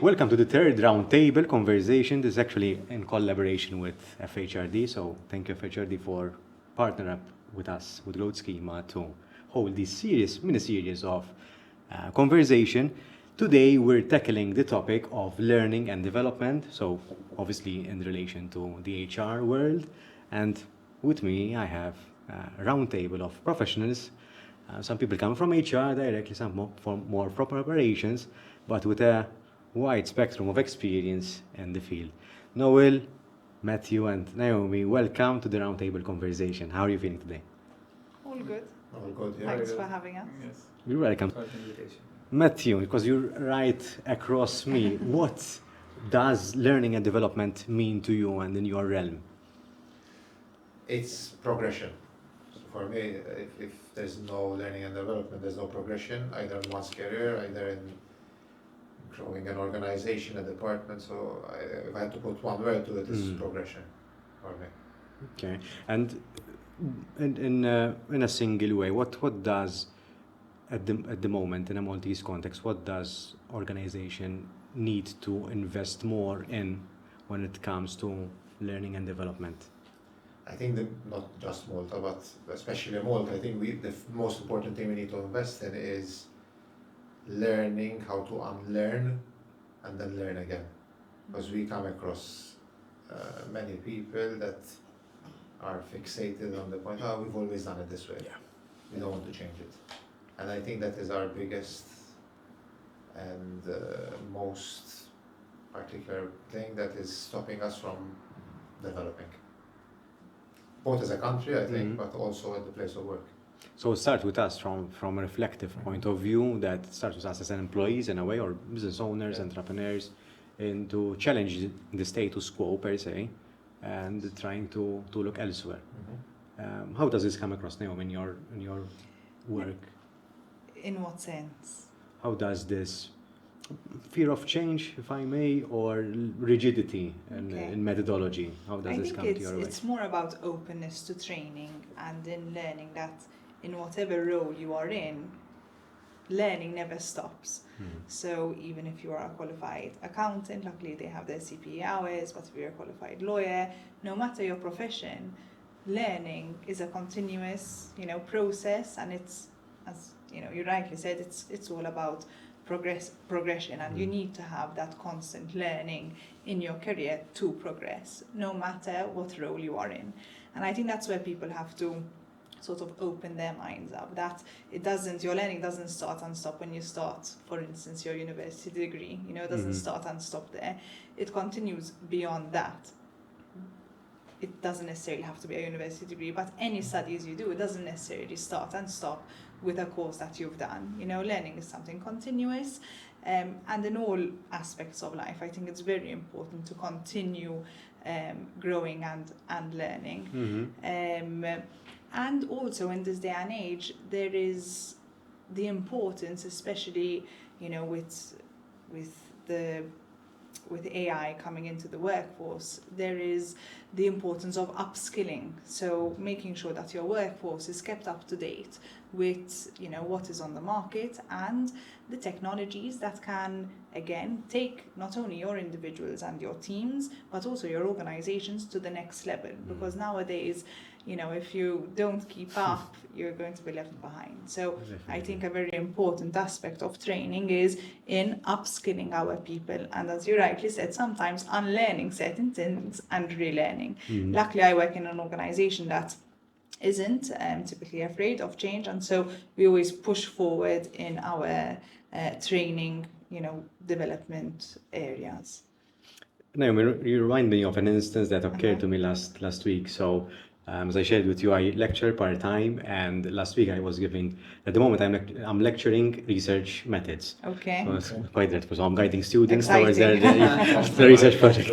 Welcome to the third roundtable conversation. This is actually in collaboration with FHRD, so thank you FHRD for partnering up with us, with GROWTH Schema, to hold this mini-series of conversation. Today we're tackling the topic of learning and development, so obviously in relation to the HR world. And with me I have a roundtable of professionals. Some people come from HR directly, some from more from operations, but with a wide spectrum of experience in the field. Noel, Matthew, and Naomi, welcome to the roundtable conversation. How are you feeling today? All good. All good, yeah. Thanks for having us. Yes. You're welcome. Matthew, because you're right across me, what does learning and development mean to you and in your realm? It's progression. So for me, if there's no learning and development, there's no progression, either in one's career, either in growing an organization, a department. So if I had to put one word to it, it's progression for me. Okay, and in a single way, what does at the moment in a Maltese context, what does organization need to invest more in when it comes to learning and development? I think that not just Malta, but especially Malta, I think the most important thing we need to invest in is learning how to unlearn and then learn again. Because we come across many people that are fixated on the point, we've always done it this way. Yeah. We don't want to change it. And I think that is our biggest and most particular thing that is stopping us from developing. Both as a country, I think, but also at the place of work. So start with us from a reflective point of view, that starts with us as an employees in a way, or business owners, entrepreneurs, into challenge the status quo per se, and trying to look elsewhere. How does this come across, Naomi, in your work? In what sense? How does this fear of change, if I may, or rigidity in methodology, how does this come to your way? It's more about openness to training and in learning that in whatever role you are in, learning never stops. So even if you are a qualified accountant, luckily they have their CPA hours, but if you're a qualified lawyer, no matter your profession, learning is a continuous, process, and it's, as you rightly said, it's all about progression, and you need to have that constant learning in your career to progress, no matter what role you are in. And I think that's where people have to sort of open their minds up, that your learning doesn't start and stop when you start, for instance, your university degree, it doesn't start and stop there. It continues beyond that. It doesn't necessarily have to be a university degree, but any studies you do, it doesn't necessarily start and stop with a course that you've done. Learning is something continuous, and in all aspects of life, I think it's very important to continue growing and learning. And also in this day and age, there is the importance, especially with AI coming into the workforce, there is the importance of upskilling. So making sure that your workforce is kept up to date with what is on the market and the technologies that can again take not only your individuals and your teams, but also your organizations to the next level. Because nowadays, if you don't keep up, you're going to be left behind. So definitely. I think a very important aspect of training is in upskilling our people. And as you rightly said, sometimes unlearning certain things and relearning. Luckily, I work in an organization that isn't typically afraid of change. And so we always push forward in our training, development areas. Naomi, you remind me of an instance that occurred to me last week. So as I shared with you, I lecture part-time, and last week I was giving, at the moment I'm lecturing research methods. Okay. So it's quite dreadful. So I'm guiding students Exciting. towards the research project.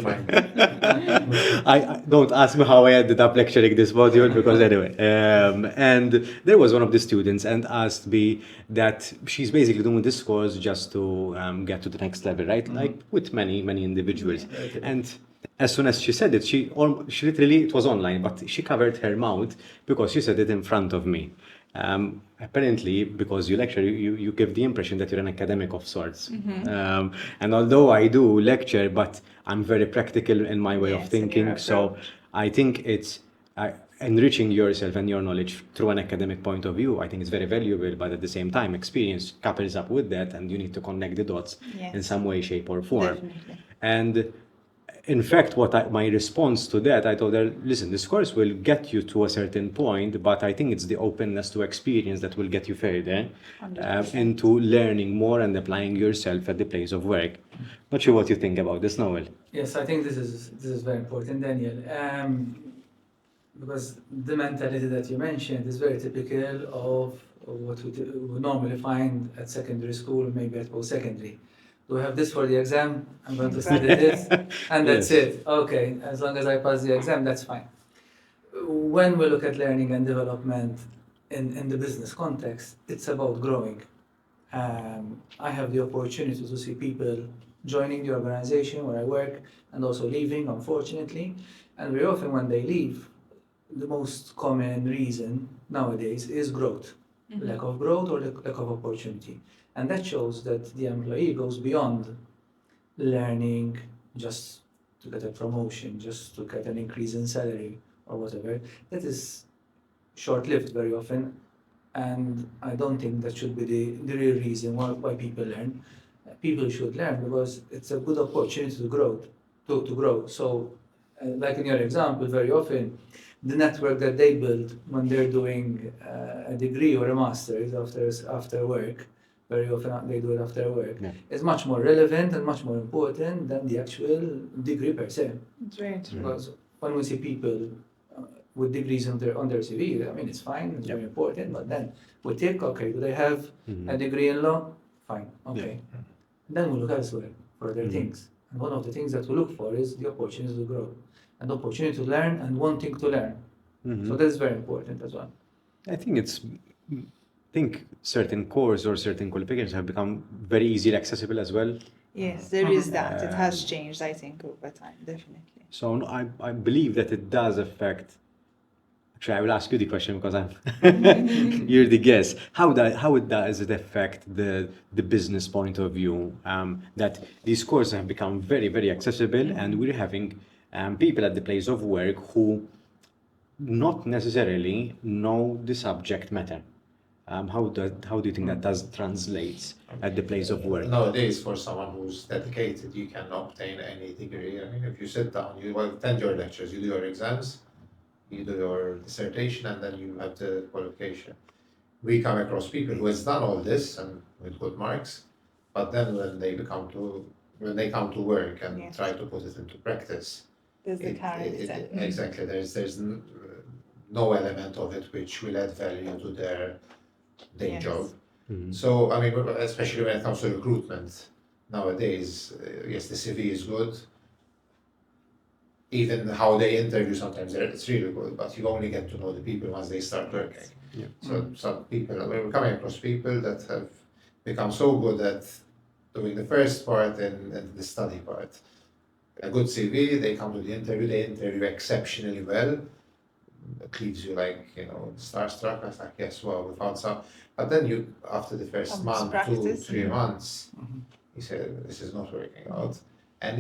I don't ask me how I ended up lecturing this module, because anyway. And there was one of the students and asked me that she's basically doing this course just to get to the next level, right? Like with many individuals. And as soon as she said it, she literally, it was online, but she covered her mouth because she said it in front of me. Apparently, because you lecture, you give the impression that you're an academic of sorts. And although I do lecture, but I'm very practical in my way of Yes, in your thinking. So approach. I think it's enriching yourself and your knowledge through an academic point of view. I think it's very valuable, but at the same time, experience couples up with that, and you need to connect the dots in Yes. some way, shape, or form. Definitely. And in fact, my response to that, I told her, listen, this course will get you to a certain point, but I think it's the openness to experience that will get you further 100%. into learning more and applying yourself at the place of work. Not sure what you think about this, Noel. Yes, I think this is very important, Daniel, because the mentality that you mentioned is very typical of what we normally find at secondary school, maybe at post-secondary. Do I have this for the exam? I'm going to study this, and that's Yes. it. Okay, as long as I pass the exam, that's fine. When we look at learning and development in the business context, it's about growing. I have the opportunity to see people joining the organization where I work and also leaving, unfortunately. And very often when they leave, the most common reason nowadays is growth. Lack of growth or lack of opportunity. And that shows that the employee goes beyond learning just to get a promotion, just to get an increase in salary or whatever. That is short-lived very often, and I don't think that should be the real reason why people learn. People should learn because it's a good opportunity to grow. So, like in your example, very often the network that they build when they're doing a degree or a master's after work, very often they do it after work, is much more relevant and much more important than the actual degree per se. It's very true. Because when we see people with degrees on their CV, I mean, it's fine, it's very important, but then we take, okay, do they have a degree in law? Fine, okay. Then we look elsewhere for other things. And one of the things that we look for is the opportunity to grow, and the opportunity to learn and wanting to learn. So that's very important as well. I think certain courses or certain qualifications have become very easily accessible as well. Yes, there is that. It has changed, I think, over time, definitely. So I believe that it does affect. Actually, I will ask you the question because you're the guest. How does it affect the business point of view? That these courses have become very, very accessible, and we're having people at the place of work who not necessarily know the subject matter. How do you think that does translates at the place of work? Nowadays, for someone who's dedicated, you can obtain any degree. I mean, if you sit down, you attend your lectures, you do your exams, you do your dissertation, and then you have the qualification. We come across people who has done all this and with good marks, but then when they come to work and try to put it into practice, There's the character. exactly. There's no element of it which will add value to their day job. So, I mean, especially when it comes to recruitment nowadays, yes, the CV is good. Even how they interview sometimes, it's really good, but you only get to know the people once they start working. So some people, I mean, we're coming across people that have become so good at doing the first part and the study part. A good CV, they come to the interview, they interview exceptionally well. It leaves you starstruck. I was like, yes, well, we found some. But then after the first month, 2-3 months, you say, this is not working out. And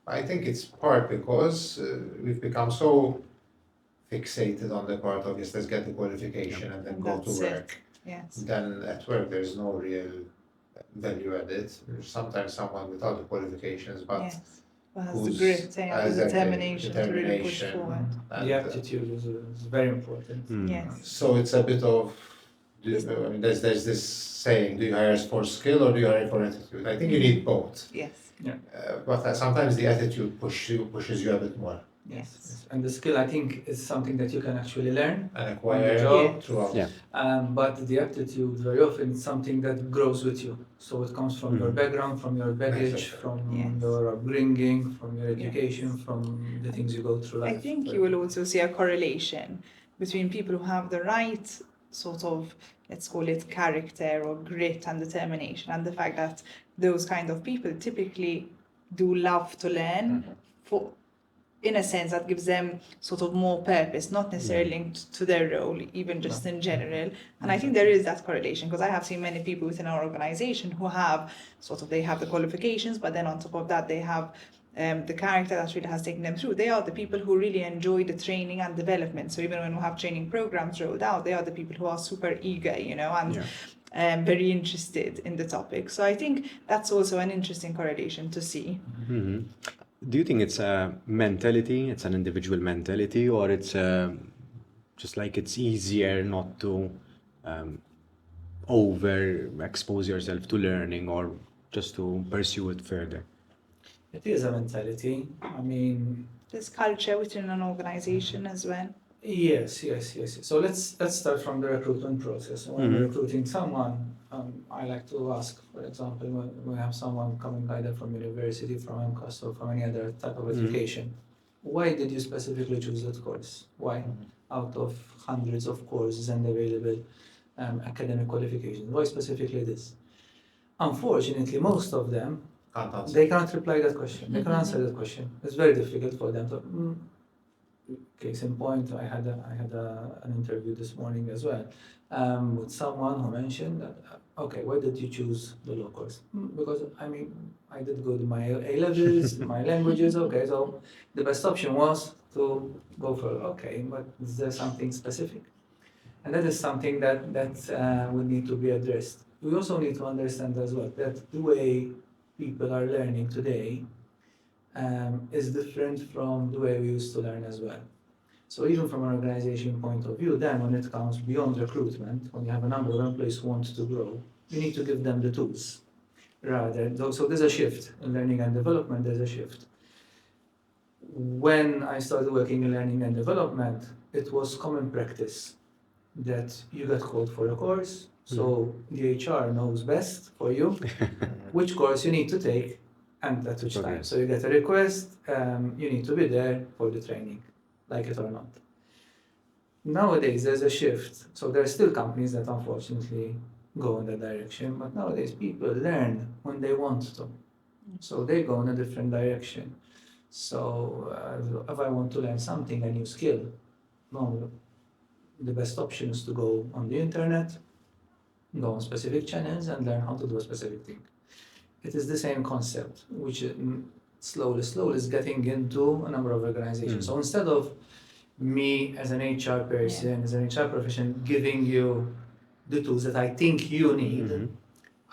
I think it's part because we've become so fixated on the part of, yes, let's get the qualification and then go to work. Yes. Then at work, there's no real value added. There's sometimes someone without the qualifications, but has the grit and the determination to really push forward. The aptitude is very important. Yes. So it's a bit of, there's this saying, do you hire for skill or do you hire for attitude? I think you need both. Yes. But sometimes the attitude pushes you a bit more. Yes. And the skill, I think, is something that you can actually learn and acquire throughout. But the aptitude very often is something that grows with you. So it comes from your background, from your baggage, from your upbringing, from your education, from the things you go through life. I think you will also see a correlation between people who have the right sort of, let's call it character or grit and determination, and the fact that those kind of people typically do love to learn for in a sense that gives them sort of more purpose, not necessarily linked to their role, even just in general. And I think there is that correlation, because I have seen many people within our organization who have they have the qualifications, but then on top of that, they have the character that really has taken them through. They are the people who really enjoy the training and development. So even when we have training programs rolled out, they are the people who are super eager, and very interested in the topic. So I think that's also an interesting correlation to see. Mm-hmm. Do you think it's a mentality, it's an individual mentality, or it's just like it's easier not to overexpose yourself to learning or just to pursue it further? It is a mentality. I mean, there's culture within an organization as well. Yes. So let's start from the recruitment process. When we're recruiting someone, I like to ask, for example, when we have someone coming either from university, from MCAS, or from any other type of education, why did you specifically choose that course? Why? Out of hundreds of courses and available academic qualifications, why specifically this? Unfortunately, most of them, they can't reply that question. They can't answer that question. It's very difficult for them to. Case in point, I had an interview this morning as well with someone who mentioned that, okay, why did you choose the law course? Because, I did good in my A-levels, my languages, okay, so the best option was to go for, okay, but is there something specific? And that is something that would need to be addressed. We also need to understand as well that the way people are learning today is different from the way we used to learn as well. So even from an organization point of view, then when it comes beyond recruitment, when you have a number of employees who want to grow, you need to give them the tools. So there's a shift in learning and development, there's a shift. When I started working in learning and development, it was common practice that you get called for a course, so the HR knows best for you which course you need to take and at which time. So you get a request, you need to be there for the training, like it or not. Nowadays, there's a shift. So there are still companies that unfortunately go in that direction, but nowadays people learn when they want to. So they go in a different direction. So if I want to learn something, a new skill, the best option is to go on the internet, go on specific channels and learn how to do a specific thing. It is the same concept, which slowly is getting into a number of organizations. So instead of me as an HR person, as an HR professional, giving you the tools that I think you need,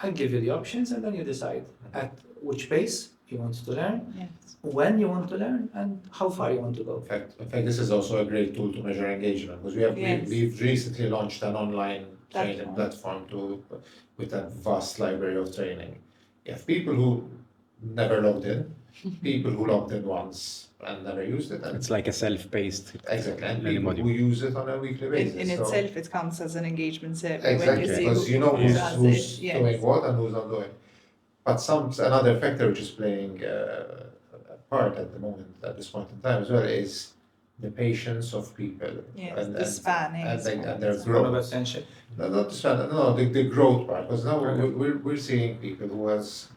I give you the options and then you decide at which pace you want to learn, when you want to learn, and how far you want to go. In fact, this is also a great tool to measure engagement, because we've recently launched an online training platform with a vast library of training. You have people who never logged in, people who logged in once and never used it. And it's like a self-paced. Exactly, and people who use it on a weekly basis. In itself, it counts as an engagement survey. Exactly, because you know who's doing what and who's not doing. But another factor which is playing a part at the moment, at this point in time as well, is the patience of people. And the span. And their growth. Attention. No, not the span, the growth part. Because now we're seeing people who has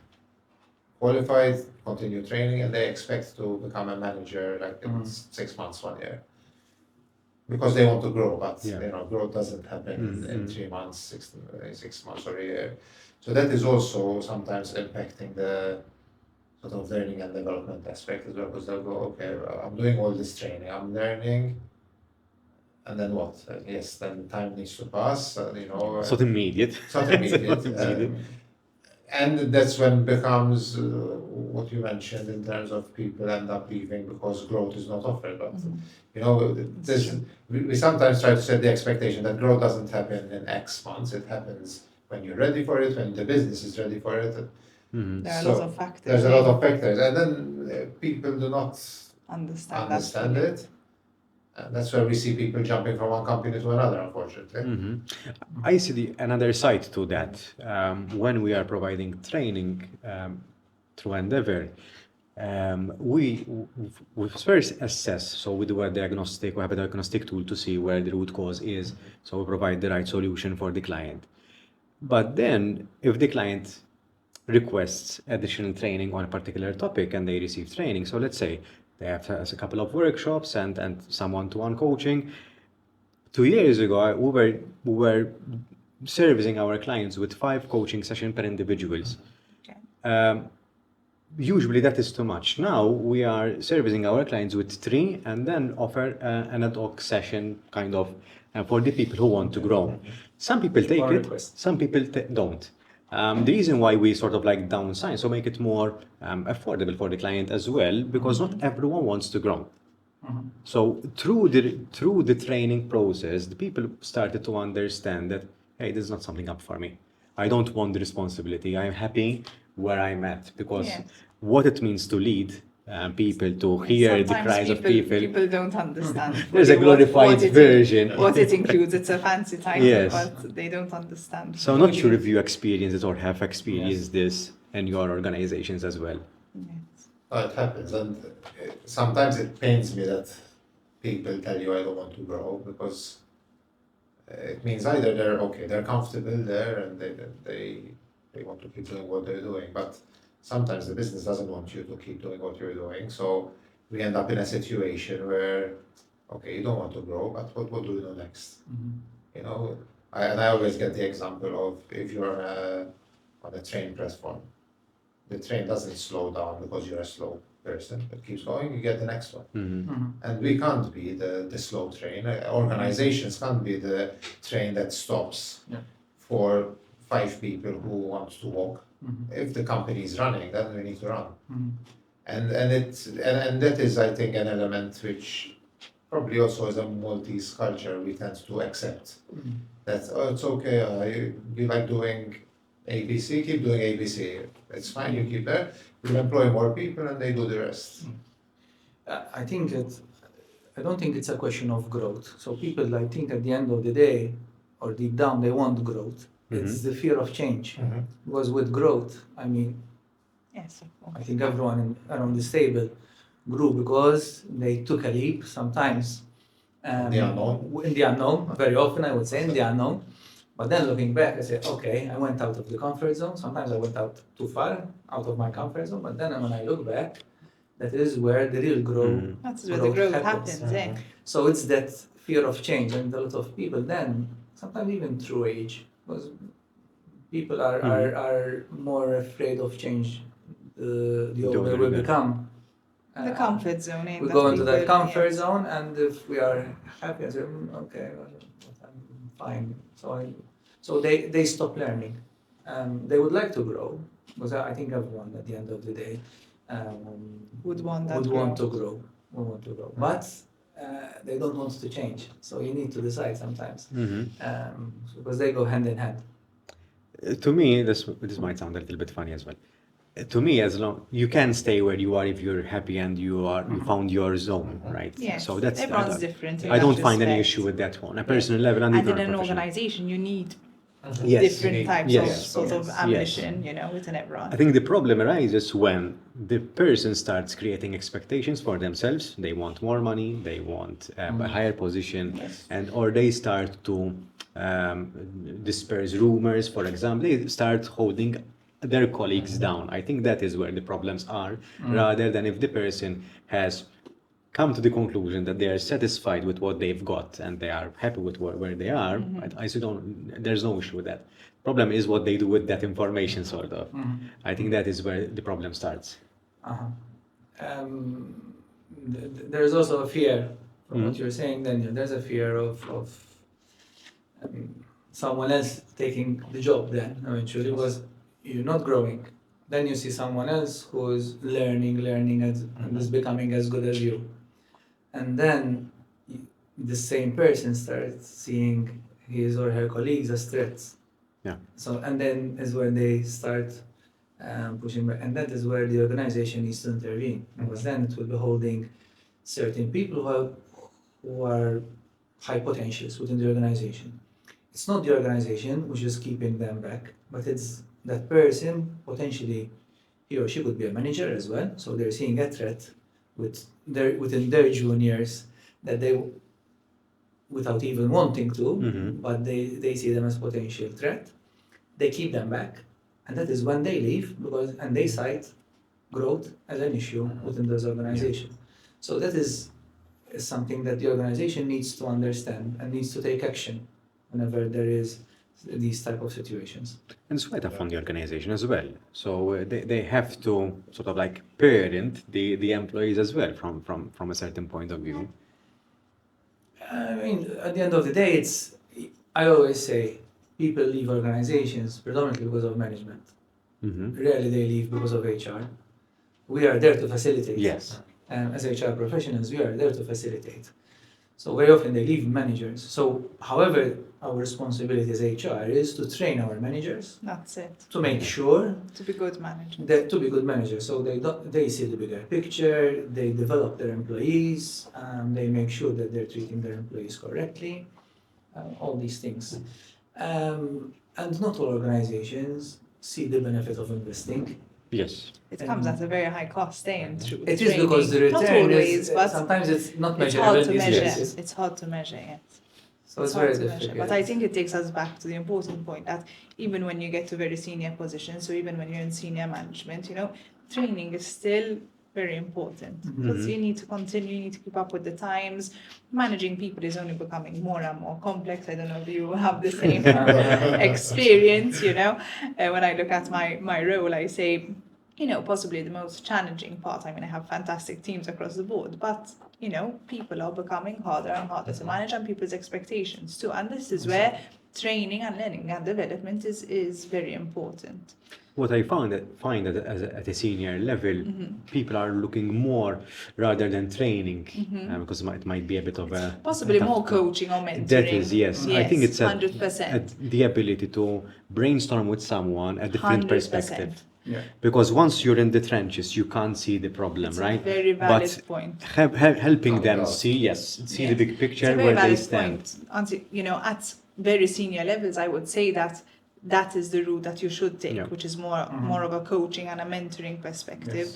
qualified, continue training, and they expect to become a manager in 6 months, 1 year. Because they want to grow, but growth doesn't happen in 3 months, 6 months or a year. So that is also sometimes impacting the sort of learning and development aspect as well, because they'll go, okay, I'm doing all this training, I'm learning, and then what? Yes, then time needs to pass, It's not immediate. It's not immediate. And that's when becomes what you mentioned in terms of people end up leaving because growth is not offered. But we sometimes try to set the expectation that growth doesn't happen in X months. It happens when you're ready for it, when the business is ready for it. There are a lot of factors. There's a lot of factors, and then people do not understand it. And that's where we see people jumping from one company to another, unfortunately. I see another side to that. When we are providing training through Endeavour, we first assess, so we do a diagnostic, we have a diagnostic tool to see where the root cause is, so we provide the right solution for the client. But then, if the client requests additional training on a particular topic and they receive training, so let's say They have a couple of workshops and some one-to-one coaching. 2 years ago, we were servicing our clients with 5 coaching sessions per individuals. Okay. Usually that is too much. Now we are servicing our clients with 3 and then offer an ad hoc session kind of for the people who want to grow. Some people take Or it, request. some people don't. The reason why we sort of like downsize, so make it more affordable for the client as well, because not everyone wants to grow. So through the training process, the people started to understand that, hey, this is not something up for me. I don't want the responsibility. I'm happy where I'm at, because Yes. what it means to lead people, to hear the Sometimes cries of people. People don't understand. There's a what glorified it- version. What it includes. It's a fancy title, Yes. but they don't understand. So not sure if you experience it or have experienced Yes. this in your organizations as well. Yes. It happens, and sometimes it pains me that people tell you I don't want to grow, because it means either they're comfortable there and they want to keep doing what they're doing, but sometimes the business doesn't want you to keep doing what you're doing. So we end up in a situation where, okay, you don't want to grow, but what do you do next? You know, I always get the example of, if you're on a train platform, the train doesn't slow down because you're a slow person. It keeps going, you get the next one. And we can't be the slow train. Organizations can't be the train that stops for 5 people who want to walk. If the company is running, then we need to run. And that is, I think, an element which probably also as a Maltese culture we tend to accept. That, it's okay, you like doing ABC, keep doing ABC. It's fine, you keep there. We'll employ more people and they do the rest. I don't think it's a question of growth. So people, I think at the end of the day, or deep down, they want growth. It's the fear of change. Because with growth, I mean, Yes, of course. I think everyone around this table grew because they took a leap sometimes. The unknown. In the unknown, very often I would say in the unknown. But then looking back, I say, okay, I went out of the comfort zone. Sometimes I went out too far, out of my comfort zone. But then when I look back, that is where the real growth That's where the growth happens. Eh? So it's that fear of change, and a lot of people then, sometimes even through age, because people are more afraid of change. The older we become, The comfort zone. Eh? we That go into that people- comfort yes. zone, and if we are happy, I say, okay, well, I'm fine. So they stop learning. They would like to grow, because I think everyone at the end of the day Would want that would want to growth. grow, but they don't want to change. So you need to decide sometimes, because they go hand in hand. To me, this might sound a little bit funny as well. To me, as long you can stay where you are if you're happy and you found your zone, right? Yes. So that's Everyone's different. in I that don't find any respect. issue with that one. A personal level and And even in a an professional. organization, you need Yes. different types Yes. of sort of Yes. ambition, you know, within everyone. I think the problem arises when the person starts creating expectations for themselves. They want more money, they want a higher position, and or they start to disperse rumors, for example. They start holding their colleagues down. I think that is where the problems are, rather than if the person has come to the conclusion that they are satisfied with what they've got and they are happy with where they are. I still don't. There's no issue with that. Problem is what they do with that information, sort of. I think that is where the problem starts. There's also a fear from what you're saying, Daniel. There's a fear of someone else taking the job then eventually, because you're not growing. Then you see someone else who is learning and is becoming as good as you. And then the same person starts seeing his or her colleagues as threats. Yeah. So, and then is where they start pushing back. And that is where the organization needs to intervene. Because then it will be holding certain people who are high potentials within the organization. It's not the organization which is keeping them back, but it's that person, potentially he or she could be a manager as well, so they're seeing a threat within their juniors that they, without even wanting to, but they see them as potential threat. They keep them back, and that is when they leave, and they cite growth as an issue within those organizations. So that is something that the organization needs to understand and needs to take action whenever there is these type of situations. And it's quite tough on the organization as well. So they have to sort of like parent the employees as well from a certain point of view. I mean, at the end of the day, I always say people leave organizations predominantly because of management. Rarely they leave because of HR. We are there to facilitate. Yes. As HR professionals, we are there to facilitate. So very often they leave managers. So, however, our responsibility as HR is to train our managers. That's it. To make sure To be good managers. to be good managers. So they see the bigger picture, they develop their employees, they make sure that they're treating their employees correctly, all these things. And not all organizations see the benefit of investing. Yes. It comes at a very high cost, through It is because the return not always, is, but sometimes it's not it's measurable. hard to in these measure. cases. It's hard to measure, yes. So it's hard very to measure. difficult. But I think it takes us back to the important point that even when you get to very senior positions, so even when you're in senior management, training is still very important because you need to continue, you need to keep up with the times. Managing people is only becoming more and more complex. I don't know if you have the same experience, When I look at my role, I say, possibly the most challenging part. I mean, I have fantastic teams across the board, but, people are becoming harder and harder to manage and people's expectations too. And this is where training and learning and development is very important. What I find that at a senior level, people are looking more rather than training, because it might be a bit of a... Possibly more coaching or mentoring. That is, yes. I think it's 100%. the ability to brainstorm with someone a different 100%. perspective. Yeah. Because once you're in the trenches, you can't see the problem, It's right? a very valid But point. helping them Yeah. see the big picture It's a very where they valid stand. point. At very senior levels, I would say that is the route that you should take, Yeah. which is more of a coaching and a mentoring perspective.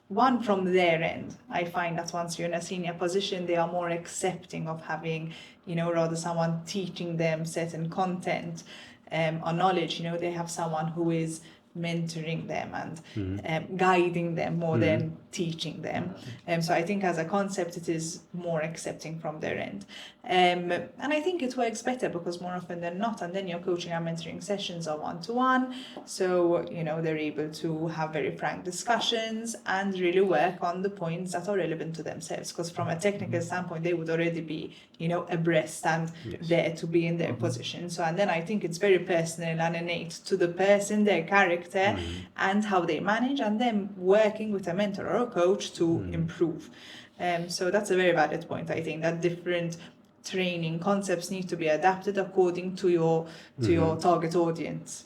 One from their end, I find that once you're in a senior position, they are more accepting of having, rather someone teaching them certain content or knowledge. They have someone who is mentoring them and guiding them more than teaching them. So I think as a concept, it is more accepting from their end. And I think it works better because more often than not, and then your coaching and mentoring sessions are one-to-one. So, they're able to have very frank discussions and really work on the points that are relevant to themselves. Because from a technical standpoint, they would already be, abreast and there to be in their position. So, and then I think it's very personal and innate to the person, their character, and how they manage, and then working with a mentor or a coach to improve. So that's a very valid point. I think that different training concepts need to be adapted according to your target audience.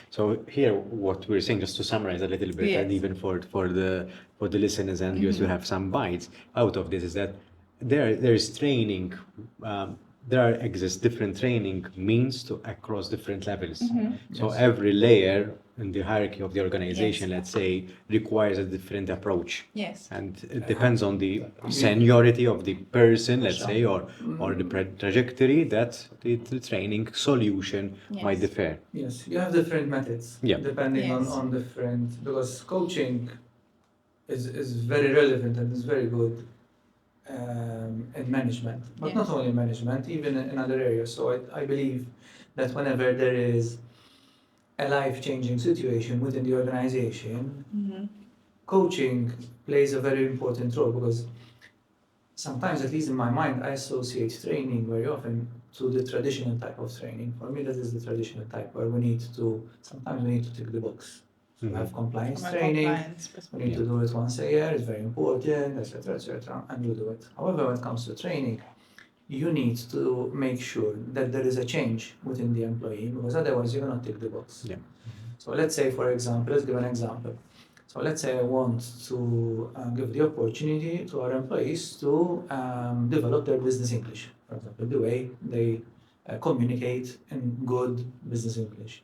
So here, what we're saying, just to summarize a little bit, and even for the listeners and viewers to have some bites out of this, is that there is training. There exists different training means across different levels. So every layer in the hierarchy of the organization, let's say, requires a different approach. Yes. And it depends on the seniority of the person, let's say, or the trajectory that the training solution might differ. Yes, you have different methods depending on different, because coaching is very relevant and is very good in management, but not only in management, even in other areas. So I believe that whenever there is a life-changing situation within the organization, coaching plays a very important role, because sometimes, at least in my mind, I associate training very often to the traditional type of training. For me, that is the traditional type where sometimes we need to tick the box. So we have compliance training, we need to do it once a year, it's very important, etc., and we do it. However, when it comes to training, you need to make sure that there is a change within the employee, because otherwise you're not tick the box. Yeah. So let's say, for example, let's give an example. So let's say I want to give the opportunity to our employees to develop their business English, for example, the way they communicate in good business English.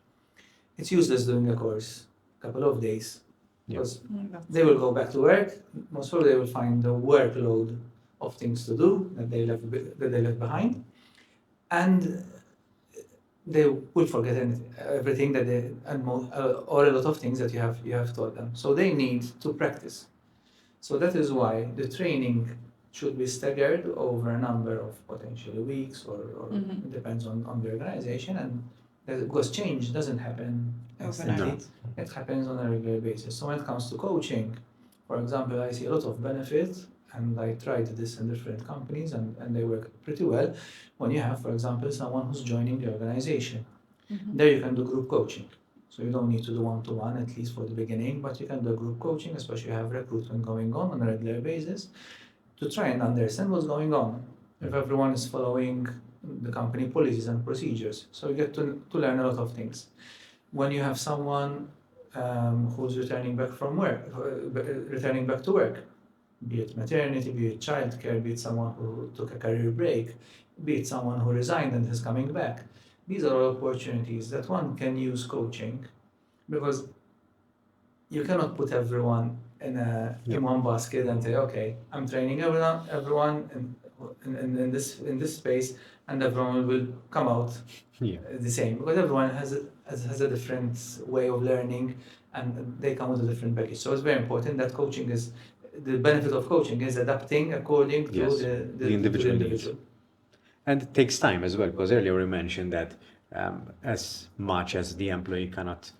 It's useless doing a course, a couple of days, because they will go back to work. Most probably they will find the workload of things to do that they left behind, and they will forget everything or a lot of things that you have taught them. So they need to practice. So that is why the training should be staggered over a number of potentially weeks or it depends on the organization, and because change doesn't happen instantly, Overnight. it happens on a regular basis. So when it comes to coaching, for example, I see a lot of benefit, and I tried this in different companies and they work pretty well when you have, for example, someone who's joining the organization. There you can do group coaching. So you don't need to do one-to-one, at least for the beginning, but you can do group coaching, especially if you have recruitment going on a regular basis, to try and understand what's going on, if everyone is following the company policies and procedures. So you get to learn a lot of things. When you have someone who's returning back from work, returning back to work, be it maternity, be it childcare, be it someone who took a career break, be it someone who resigned and is coming back. These are all opportunities that one can use coaching, because you cannot put everyone in one basket and say, okay, I'm training everyone in this space, and everyone will come out the same, because everyone has a different way of learning and they come with a different package. So it's very important that the benefit of coaching is adapting according to the individual needs. And it takes time as well, because earlier we mentioned that as much as the employee cannot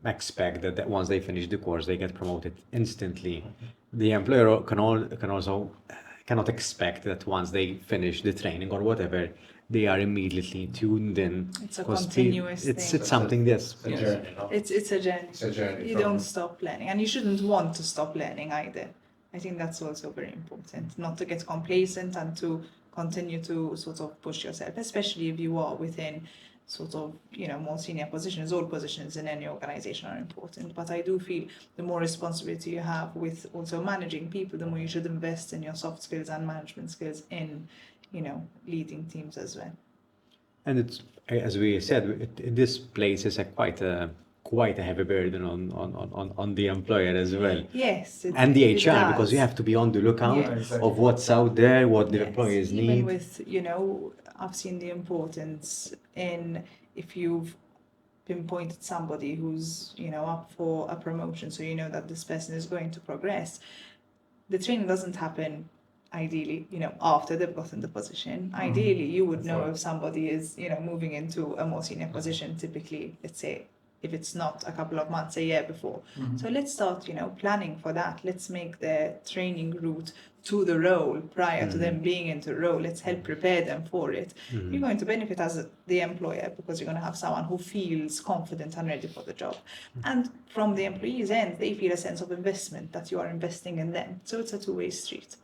expect that once they finish the course they get promoted instantly, the employer cannot expect that once they finish the training or whatever they are immediately tuned in. It's a continuous thing. It's something that's It's a journey, no? It's a journey. It's a journey. You don't stop learning, and you shouldn't want to stop learning either. I think that's also very important, not to get complacent and to continue to sort of push yourself, especially if you are within sort of, more senior positions. All positions in any organization are important, but I do feel the more responsibility you have with also managing people, the more you should invest in your soft skills and management skills in, leading teams as well. And it's, as we said, this places quite a heavy burden on the employer as well. Yes. And the it HR, does. because you have to be on the lookout Yes. of what's out there, what the Yes, employers even need. with, I've seen the importance in, if you've pinpointed somebody who's, up for a promotion, so you know that this person is going to progress, the training doesn't happen ideally, after they've gotten the position. Ideally, you would know if somebody is, moving into a more senior position, typically, let's say, if it's not a couple of months, a year before. So let's start, planning for that. Let's make the training route to the role prior to them being into the role. Let's help prepare them for it. You're going to benefit as the employer, because you're going to have someone who feels confident and ready for the job. And from the employee's end, they feel a sense of investment, that you are investing in them. So it's a two-way street.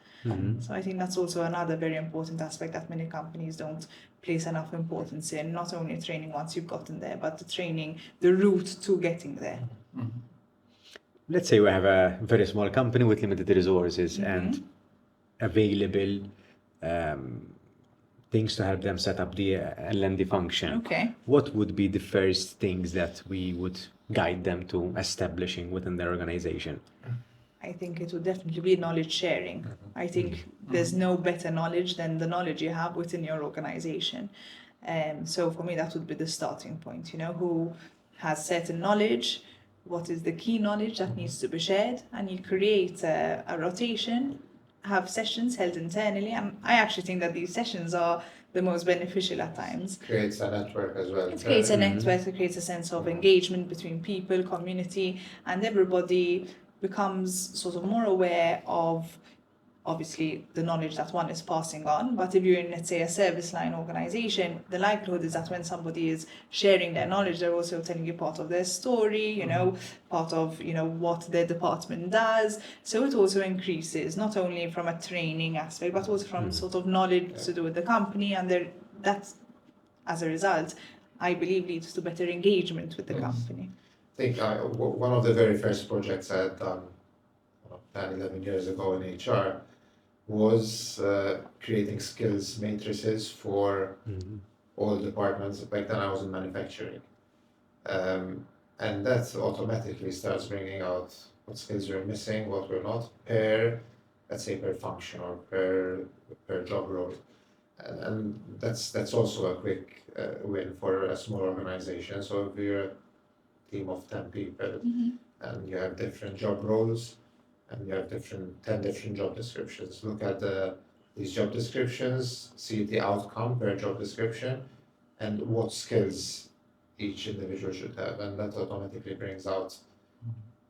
So I think that's also another very important aspect that many companies don't place enough importance in, not only training once you've gotten there, but the training, the route to getting there. Let's say we have a very small company with limited resources and available things to help them set up the L&D function. Okay. What would be the first things that we would guide them to establishing within their organization? I think it would definitely be knowledge sharing. I think there's no better knowledge than the knowledge you have within your organization. So for me, that would be the starting point, who has certain knowledge, what is the key knowledge that needs to be shared, and you create a rotation, have sessions held internally. And I actually think that these sessions are the most beneficial at times. Creates a network as well. It creates a network, it creates a sense of engagement between people, community, and everybody becomes sort of more aware of, obviously, the knowledge that one is passing on. But if you're in, let's say, a service line organization, the likelihood is that when somebody is sharing their knowledge, they're also telling you part of their story, part of, what their department does. So it also increases, not only from a training aspect, but also from sort of knowledge to do with the company. And that's, as a result, I believe, leads to better engagement with the company. I think one of the very first projects I had done 10, 11 years ago in HR was creating skills matrices for all departments. Back then I was in manufacturing. And that automatically starts bringing out what skills you're missing, what we're not, per function or per job role. And that's also a quick win for a small organization. So if you're a team of 10 people and you have different job roles, and you have 10 different job descriptions. Look at these job descriptions, see the outcome per job description, and what skills each individual should have, and that automatically brings out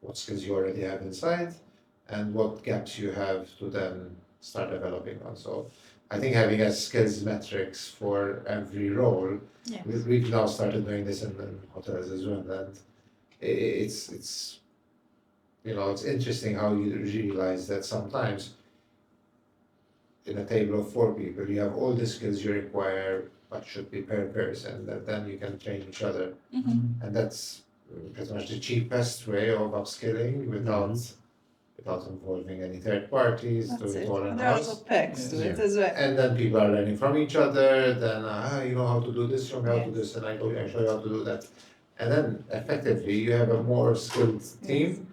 what skills you already have inside and what gaps you have to then start developing on. So I think having a skills metrics for every role, Yes. we've now started doing this in hotels as well, and it's it's interesting how you realize that sometimes in a table of 4 people you have all the skills you require but should be per person, that then you can train each other, and that's pretty much the cheapest way of upskilling without involving any third parties, That's do it it. all And in there are house. also perks to Yeah. it as well. And then people are learning from each other, then you know how to do this, show me how to do Yes. this, and I show you how to do that. And then effectively you have a more skilled team,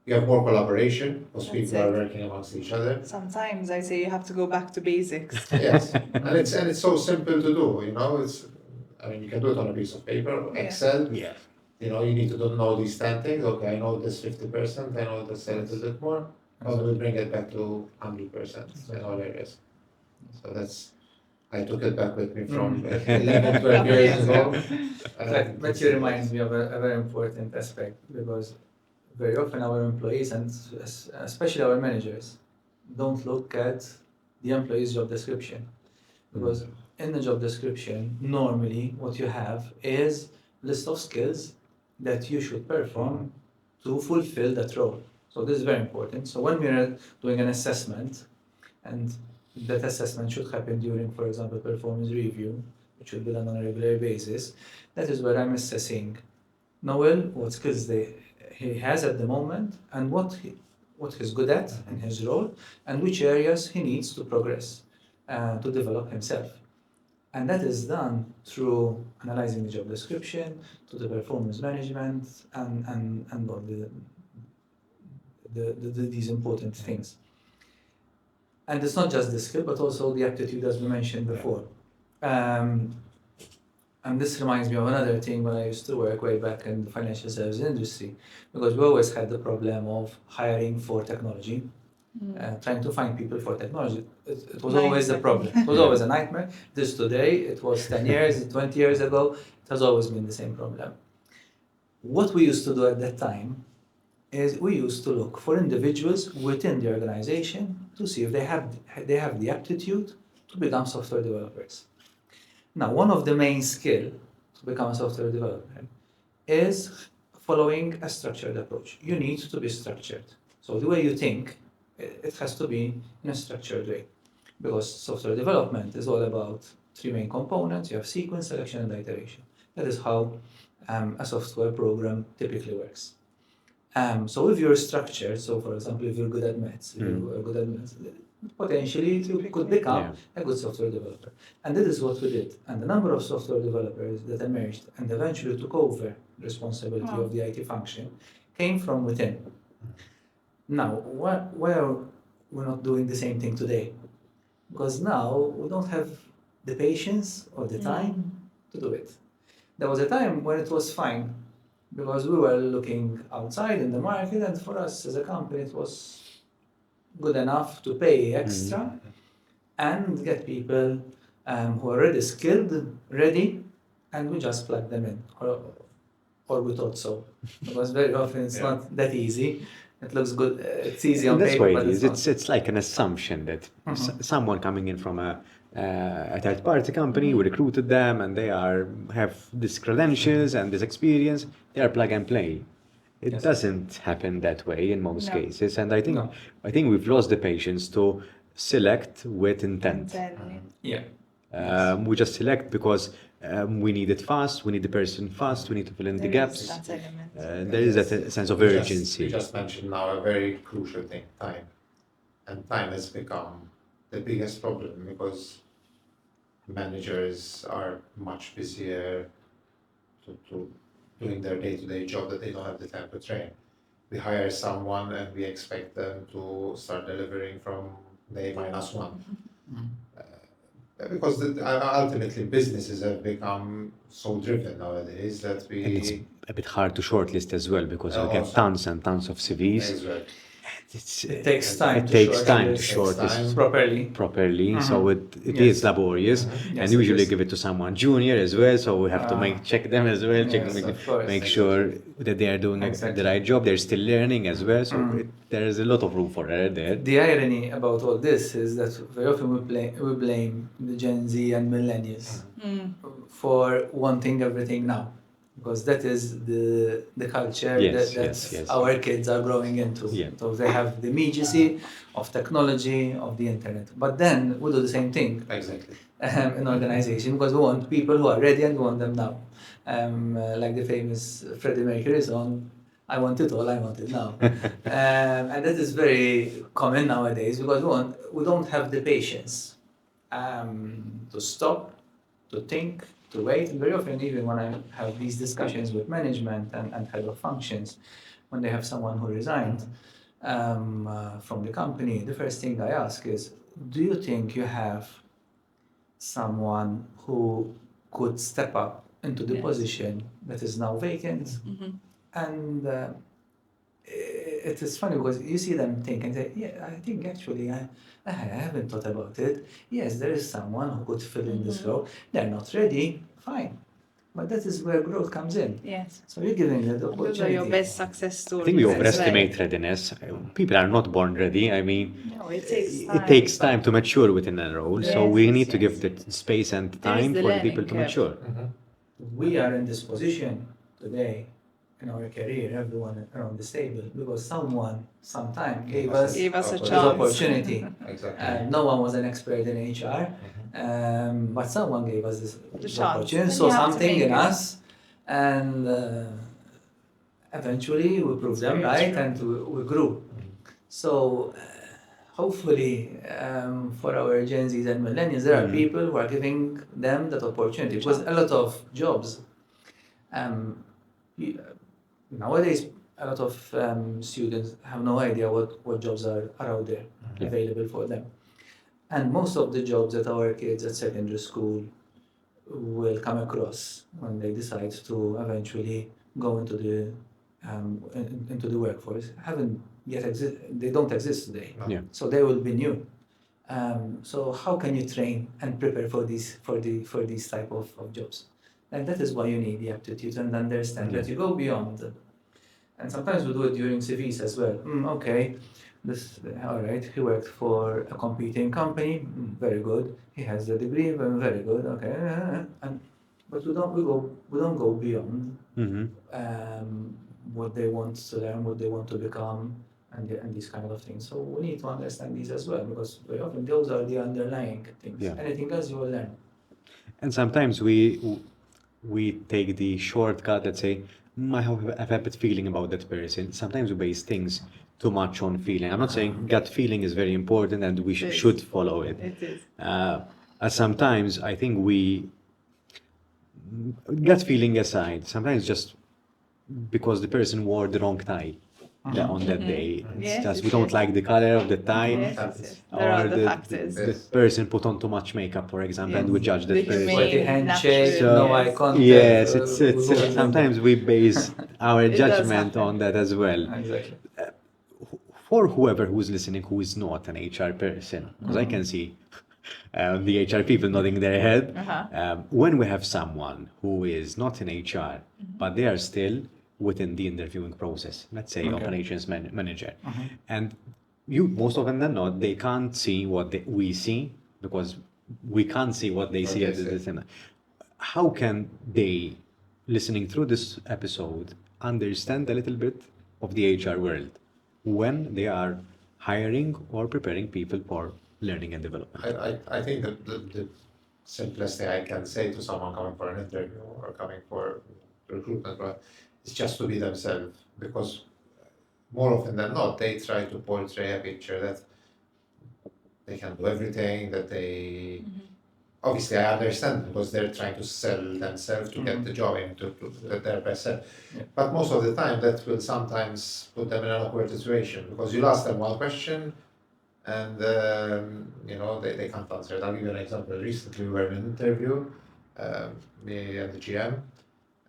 you have more collaboration, because That's people are it. working amongst each other. Sometimes I say you have to go back to basics. Yes, and it's so simple to do, you can do it on a piece of paper, Yeah. Excel, Yeah. you need to know these 10 things, okay, I know this 50%, I know this a little bit more, how do we bring it back to 100% in all areas? So I took it back with me from 11, 12 years ago. But you remind me of a very important aspect, because very often our employees, and especially our managers, don't look at the employee's job description. Because in the job description, normally what you have is a list of skills that you should perform to fulfill that role. So this is very important. So when we are doing an assessment, and that assessment should happen during, for example, performance review, which should be done on a regular basis, that is where I'm assessing Noel, what skills he has at the moment, and what he's good at in his role, and which areas he needs to progress to develop himself. And that is done through analyzing the job description, to the performance management, and all these important things. And it's not just the skill, but also the aptitude, as we mentioned before. And this reminds me of another thing when I used to work way back in the financial services industry, because we always had the problem of hiring for technology, trying to find people for technology. It was always a problem. It was always a nightmare. This today, it was 10 years, 20 years ago, it has always been the same problem. What we used to do at that time is we used to look for individuals within the organization to see if they have the aptitude to become software developers. Now, one of the main skills to become a software developer is following a structured approach. You need to be structured. So the way you think, it has to be in a structured way. Because software development is all about 3 main components. You have sequence, selection, and iteration. That is how a software program typically works. So if you're structured, so for example, if you're good at maths, potentially you could become a good software developer. And that is what we did. And the number of software developers that emerged and eventually took over responsibility of the IT function came from within. Now, why are we not doing the same thing today? Because now we don't have the patience or the time to do it. There was a time when it was fine, because we were looking outside in the market, and for us as a company it was good enough to pay extra and get people who are already skilled, ready, and we just plug them in, or we thought so. Because very often it's not that easy. It looks good, it's easy on That's paper, why but it is. It's like an assumption that someone coming in from a third-party company, we recruited them, and they have these credentials and this experience. They are plug and play. It doesn't happen that way in most cases, and I think we've lost the patience to select with intent. We just select because we need it fast, we need the person fast, we need to fill in the gaps. There is that sense of urgency. You just mentioned now a very crucial thing, time. And time has become the biggest problem because managers are much busier to doing their day-to-day job that they don't have the time to train. We hire someone and we expect them to start delivering from day -1. Because ultimately businesses have become so driven nowadays that And it's a bit hard to shortlist as well because you get tons and tons of CVs. Exactly. It takes time It to takes short time to this short this time. properly. so Mhm. it Yes. is laborious, Mhm. Yes, and it usually is. give it to someone junior as well, so we have to Ah. check them as well, Yes, of course. make sure that they are doing Exactly. the right job, they're still learning as well, so Mm. there is a lot of room for error there. The irony about all this is that very often we blame the Gen Z and millennials for wanting everything now, because that is the culture Yes, that yes. our kids are growing into. Yeah. So they have the immediacy of technology, of the internet. But then we do the same thing Exactly. in organization, because we want people who are ready and we want them now. Like the famous Freddie Mercury song, I want it all, I want it now. And that is very common nowadays, because we don't have the patience to stop, to think, to wait. And very often, even when I have these discussions with management and head of functions, when they have someone who resigned from the company, the first thing I ask is, do you think you have someone who could step up into the Yes. position that is now vacant? And it is funny because you see them think and say, yeah, I think actually I haven't thought about it. Yes, there is someone who could fill in this role. They're not ready, fine. But that is where growth comes in. Yes. So you're giving them the Those are opportunity. your best success stories. I think we as well. overestimate readiness. People are not born ready. I mean, No, it takes time. it takes time to mature within a role, so Yes, we yes, need to yes. give the space and There is time the for the people learning to curve. mature. We are in this position today in our career, everyone around this table, because someone sometime gave us Gave us a this chance. opportunity. Exactly. No one was an expert in HR, but someone gave us this chance. opportunity, And saw you have to something make in it. us, and eventually we proved them very right true. and we grew. So hopefully for our Gen Zs and millennials, there are people who are giving them that opportunity, because a lot of jobs nowadays, a lot of students have no idea what jobs are out there available for them. And most of the jobs that our kids at secondary school will come across when they decide to eventually go into the workforce haven't yet they don't exist today. Yeah. So they will be new. So how can you train and prepare for these type of jobs? And that is why you need the aptitude and understand that you go beyond. And sometimes we do it during CVs as well. Okay, all right, he worked for a competing company, very good. He has the degree, very good. Okay, but we don't go beyond what they want to learn, what they want to become, and these kind of things. So we need to understand these as well, because very often those are the underlying things. Yeah. Anything else you will learn. And sometimes we take the shortcut, let's say, I have a bad feeling about that person. Sometimes we base things too much on feeling. I'm not saying gut feeling is very important and we It is. should follow it. It is. Sometimes I think gut feeling aside, sometimes just because the person wore the wrong tie on that day. It's Yes, just we yes, don't yes. like the color of the tie. Yes. There are the factors. The person put on too much makeup, for example, and we judge that The person. humane- Sweaty handshake, natural, no eye yes. contact. Yes, we go with them. sometimes we base our It does judgment happen. on that as well. Exactly. For whoever who's listening who is not an HR person, because I can see the HR people nodding their head. When we have someone who is not in HR, but they are still within the interviewing process, let's say operations manager, and most often than not, they can't see what we see because we can't see what they see. How can they, listening through this episode, understand a little bit of the HR world when they are hiring or preparing people for learning and development? I think that the simplest thing I can say to someone coming for an interview or coming for recruitment is just to be themselves, because more often than not they try to portray a picture that they can do everything, that they obviously I understand because they're trying to sell themselves to get the job in to their best self. But most of the time that will sometimes put them in an awkward situation, because you'll ask them one question and they can't answer it. I'll give you an example. Recently we were in an interview, me and the GM,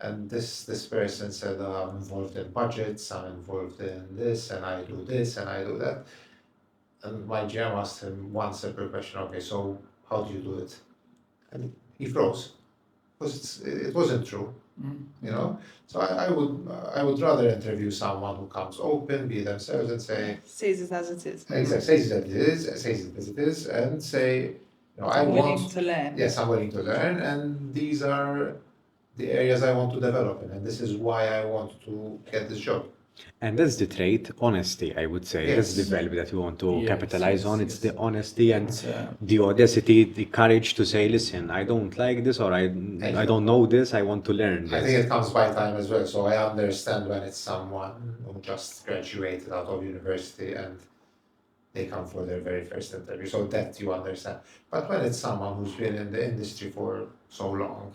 and this person said, I'm involved in budgets, I'm involved in this, and I do this, and I do that. And my GM asked him one simple question, okay, so how do you do it? And he froze, because it wasn't true, you know? So I would rather interview someone who comes open, be themselves, and say, Says it as it is. exactly, says it as it is, says it as it is, and say, you know, I I'm willing want, to learn. yes, I'm willing to learn, and these are the areas I want to develop in, and this is why I want to get this job. And that's the trait, honesty, I would say. That's the Yes. value that you want to Yes, capitalize on. It's yes. the honesty and It's, the audacity, the courage to say, listen, I don't like this, or I don't know this, I want to learn I think this. it comes by time as well, so I understand when it's someone who just graduated out of university and they come for their very first interview, so that you understand. But when it's someone who's been in the industry for so long,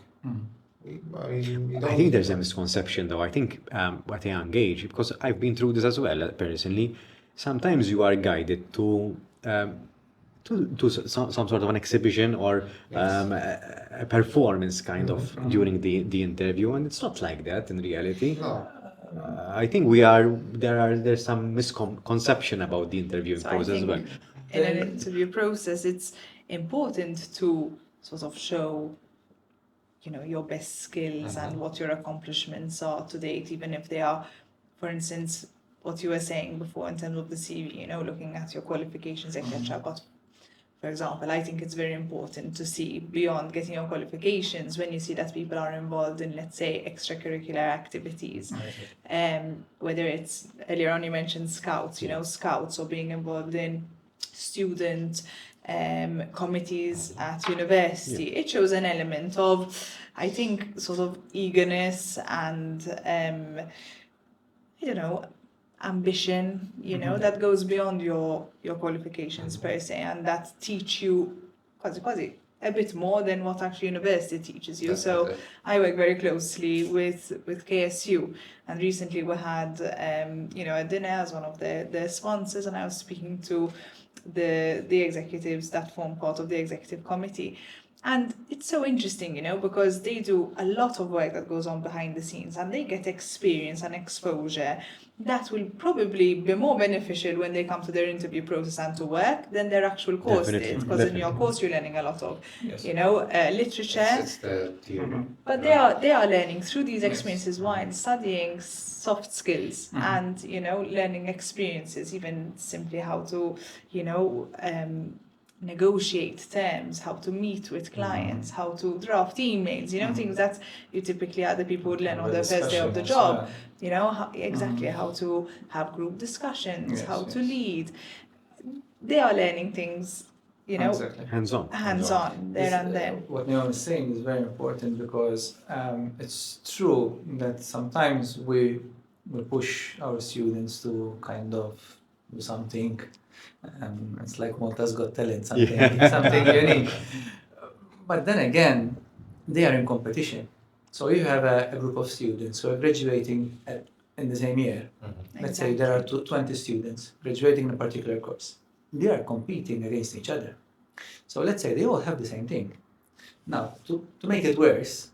I think there's a misconception, though. I think at a young age, because I've been through this as well personally, sometimes you are guided to some sort of an exhibition or a performance kind of during the interview, and it's not like that in reality. no. I think there's some misconception about the interviewing So I process as think well. in an interview process, it's important to sort of show, your best skills and what your accomplishments are to date, even if they are, for instance, what you were saying before in terms of the CV, looking at your qualifications, etc. But for example, I think it's very important to see beyond getting your qualifications when you see that people are involved in, let's say, extracurricular activities. Whether it's, earlier on you mentioned scouts, scouts, or being involved in student committees at university. It shows an element of, I think, sort of eagerness and, ambition, that goes beyond your qualifications per se, and that teach you quasi a bit more than what actually university teaches you. So Definitely. I work very closely with KSU, and recently we had a dinner as one of the sponsors, and I was speaking to the executives that form part of the executive committee. And it's so interesting, because they do a lot of work that goes on behind the scenes, and they get experience and exposure that will probably be more beneficial when they come to their interview process and to work than their actual course Definitely, did. Because in your definitely. course, you're learning a lot of, Yes. literature. It's the theory. But they are learning through these experiences while studying soft skills and learning experiences, even simply how to negotiate terms, how to meet with clients, how to draft emails, things that you typically other people would learn on the first day of the job. Exactly how to have group discussions, Yes, how to yes. lead. They are learning things, Exactly. Hands-on. hands-on there and then. What Naomi is saying is very important because it's true that sometimes we push our students to kind of do something. It's like Malta's Got Talent, something unique. But then again, they are in competition. So you have a group of students who are graduating in the same year. Let's say there are 20 students graduating in a particular course. They are competing against each other. So let's say they all have the same thing. Now, to make it worse,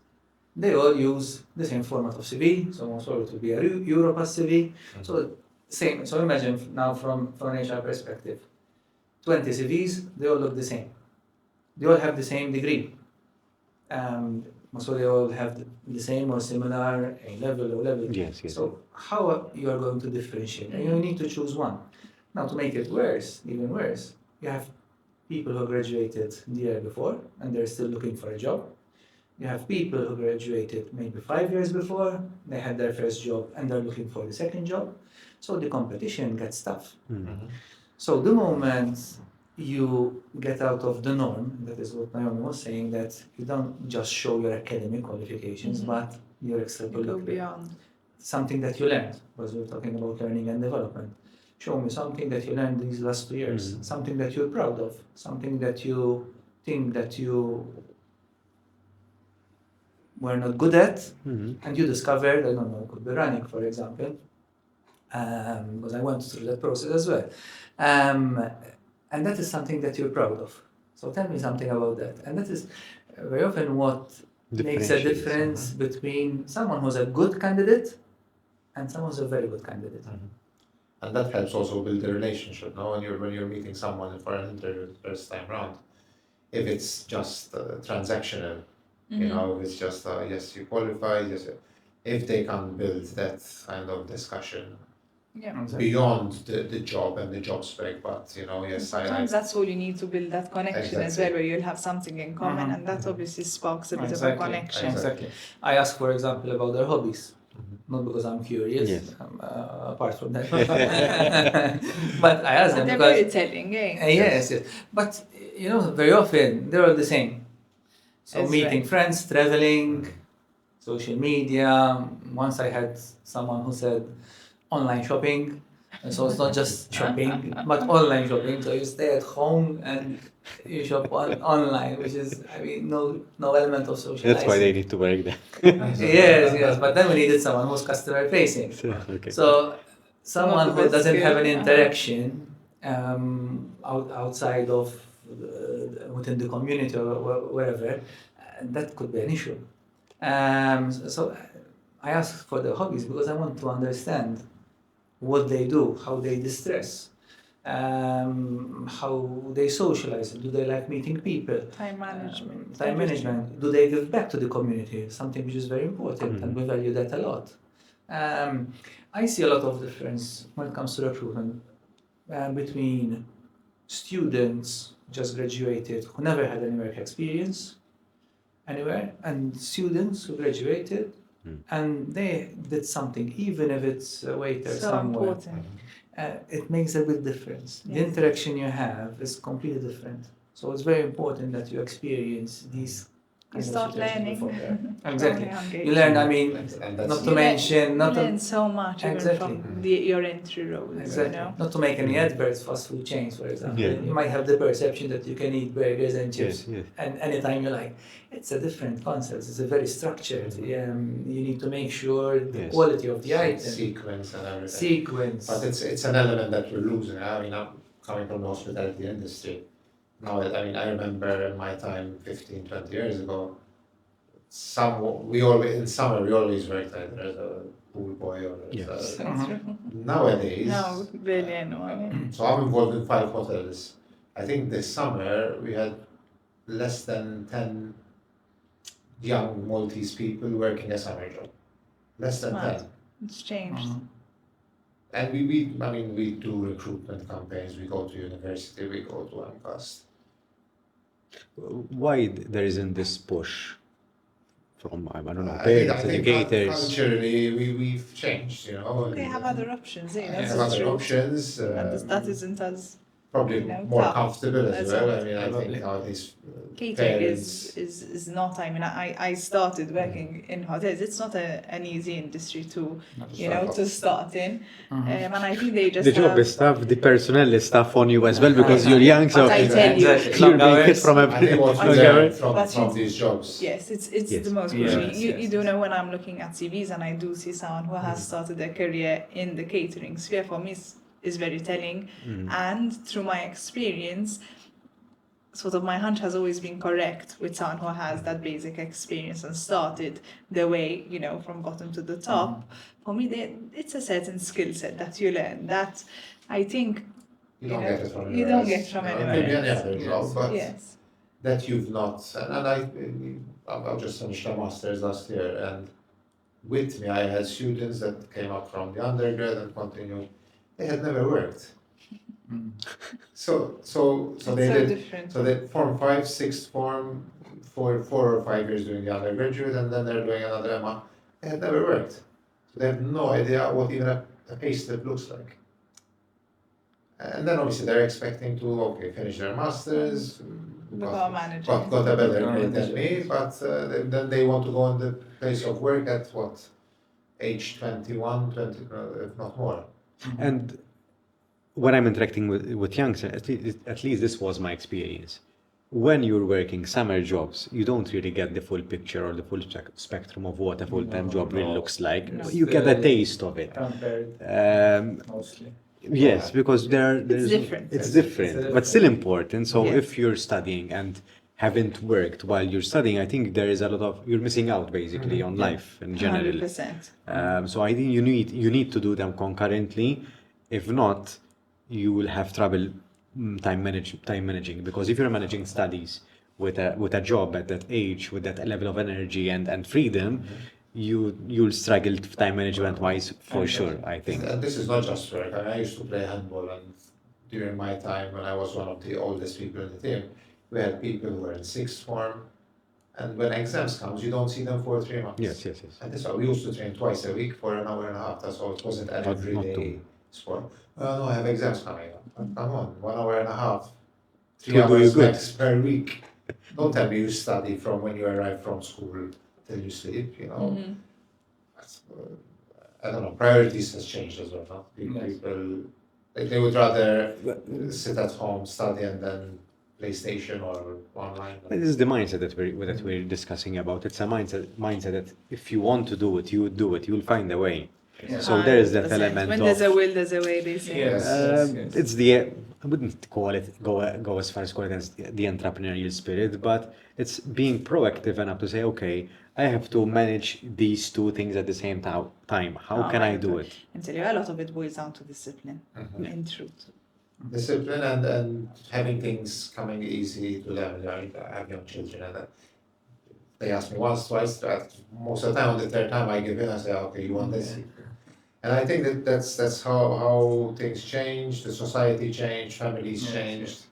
they all use the same format of CV. So most probably it will be a Europass CV. So same. So imagine now from an HR perspective, 20 CVs, they all look the same. They all have the same degree. So they all have the same or similar A-level, O-level. Yes. So how you are going to differentiate? And you need to choose one. Now to make it worse, even worse, you have people who graduated the year before and they're still looking for a job. You have people who graduated maybe 5 years before, they had their first job and they're looking for the second job. So the competition gets tough. So the moment you get out of the norm, that is what Naomi was saying, that you don't just show your academic qualifications, but your You go extracurricular, beyond. something that you learned, because we're talking about learning and development. Show me something that you learned these last 2 years, something that you're proud of, something that you think that you were not good at, and you discovered, I don't know, could be running, for example, because I went through that process as well. And that is something that you're proud of. So tell me something about that. And that is very often what makes a difference between someone who's a good candidate and someone who's a very good candidate. And that helps also build a relationship. Now, when you're meeting someone for an interview the first time round, if it's just transactional, you know, if it's just yes, you qualify, yes, if they can build that kind of discussion beyond the job and the job spec, but you know, yes, sometimes that's all you need to build that connection as well, where you'll have something in common, and that obviously sparks a bit of a connection. Exactly. I ask, for example, about their hobbies. Not because I'm curious, apart from that. But I ask them they're because... very telling, eh? Yes. But, you know, very often, they're all the same. So That's meeting right. friends, traveling, social media. Once I had someone who said online shopping. And so it's not just shopping, but online shopping. So you stay at home and you shop online, which is, I mean, no element of socializing. That's why they need to work there. Yes. But then we needed someone who's customer facing. Okay. So someone who best doesn't have an skill. interaction outside of within the community or wherever, that could be an issue. So I ask for the hobbies because I want to understand what they do, how they distress, how they socialize, do they like meeting people? Time management. Time management. Do they give back to the community? Something which is very important, and we value that a lot. I see a lot of difference when it comes to recruitment between students just graduated who never had any work experience anywhere, and students who graduated and they did something, even if it's a waiter So somewhere. important. It makes a big difference. The Yes. interaction you have is completely different. So it's very important that you experience these You kind of start situations learning. before. Exactly. Very hungry. You learn, I mean, and that's not to mention, not you learn to, so much even Exactly. from your entry roles, exactly, you know. not to make any adverts, fast food chains, for example. Yeah. You might have the perception that you can eat burgers and chips Yes. and anytime you like. It's a different concept. It's a very structured. You need to make sure the Yes. quality of the item, sequence and everything. sequence. But it's an element that we're losing. I mean, I'm coming from the hospitality industry. Now, I mean, I remember in my time 15, 20 years ago, in summer we always worked either as a pool boy or as Yes. a, nowadays. No, barely anyone. So I'm involved in 5 hotels. I think this summer we had less than 10 young Maltese people working a summer job. Less than Mad. 10. It's changed. And we do recruitment campaigns, we go to university, we go to MCAST. Why there isn't this push from, I don't know, I parents, think educators? culturally we've changed, you know. They have other options, eh? They That's have the other truth. options. And that isn't as Probably you know, more tough. comfortable as That's well. all. I mean, I Probably. think nowadays catering parents. is not. I mean, I started working in hotels. It's not an easy industry to to start in, and I think they just The job have, is tough, the personnel is tough on you as well because you're young, so But I tell you, Exactly. you're Long being hit hours. from I think what we Okay. learn But from you- these jobs. Yes, it's Yes. the most Yes, pushing. You yes, do yes. know when I'm looking at CVs and I do see someone who has started their career in the catering sphere, for me is very telling. And through my experience, sort of my hunch has always been correct with someone who has that basic experience and started their way, from bottom to the top. For me, it's a certain skill set that you learn that I think You don't get it from you anywhere don't else. get from anywhere Maybe any else. other job, but yes. that you've not. And I've just finished a master's last year, and with me I had students that came up from the undergrad and continued. They had never worked. So It's they so did. different. So they form 5, 6 form, 4 or 5 years doing the undergraduate, and then they're doing another MA. They had never worked. So they have no idea what even a payslip looks like. And then obviously they're expecting to finish their masters, Become a manager. got a better grade than me, but then they want to go in the place of work at what? Age 21, 20, if not more. And when I'm interacting with youngsters, at least this was my experience. When you're working summer jobs, you don't really get the full picture or the full spectrum of what a full-time job really looks like. No. You get a taste of it. Compared mostly. Yes, because there's different. It's different, but still important. So Yes. if you're studying and haven't worked while you're studying, I think there is a lot of, you're missing out basically on life in general. 100%. So I think you need to do them concurrently. If not, you will have trouble time managing, because if you're managing studies with a job at that age, with that level of energy and freedom, you'll struggle time management wise for sure, I think. And this is not just work. I used to play handball, and during my time when I was one of the oldest people in the team, we had people who were in sixth form, and when exams comes, you don't see them for 3 months. Yes. And that's why we used to train twice a week for an hour and a half. That's why it wasn't an Not everyday too. sport. No, I have exams coming up. Come on, 1 hour and a half, 3 Will do you hours good. max per week. Don't tell me you study from when you arrive from school till you sleep, you know. That's, I don't know, priorities has changed as well. No? People, like, they would rather sit at home, study, and then PlayStation or online. This is the mindset that we're discussing about. It's a mindset that if you want to do it, you would do it. You'll find a way. Yeah. So there is that 100%. element When of. there's a will, there's a way, they say. Yes. It's I wouldn't call it go as far as call it as the entrepreneurial spirit, but it's being proactive enough to say, okay, I have to manage these two things at the same time. How can I do it? And tell you, a lot of it boils down to discipline, in truth. Discipline and having things coming easy to them. I have young children, and they ask me once, twice, most of the time on the third time I give in, I say, okay, you want this? And I think that's how things change, the society changed, families changed.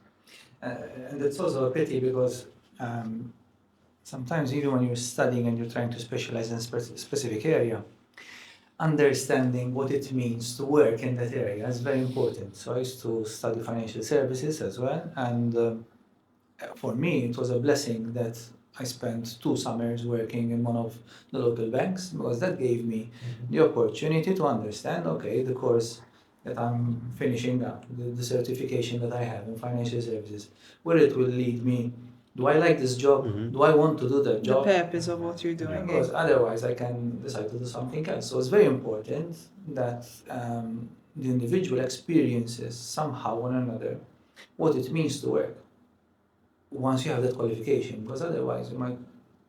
And it's also a pity because sometimes even when you're studying and you're trying to specialize in a specific area, understanding what it means to work in that area is very important. So I used to study financial services as well, and for me it was a blessing that I spent 2 summers working in one of the local banks, because that gave me the opportunity to understand, okay, the course that I'm finishing up, the certification that I have in financial services, where it will lead me. Do I like this job? Do I want to do that job? The purpose of what you're doing. Because otherwise I can decide to do something else. So it's very important that the individual experiences somehow or another what it means to work once you have that qualification, because otherwise you might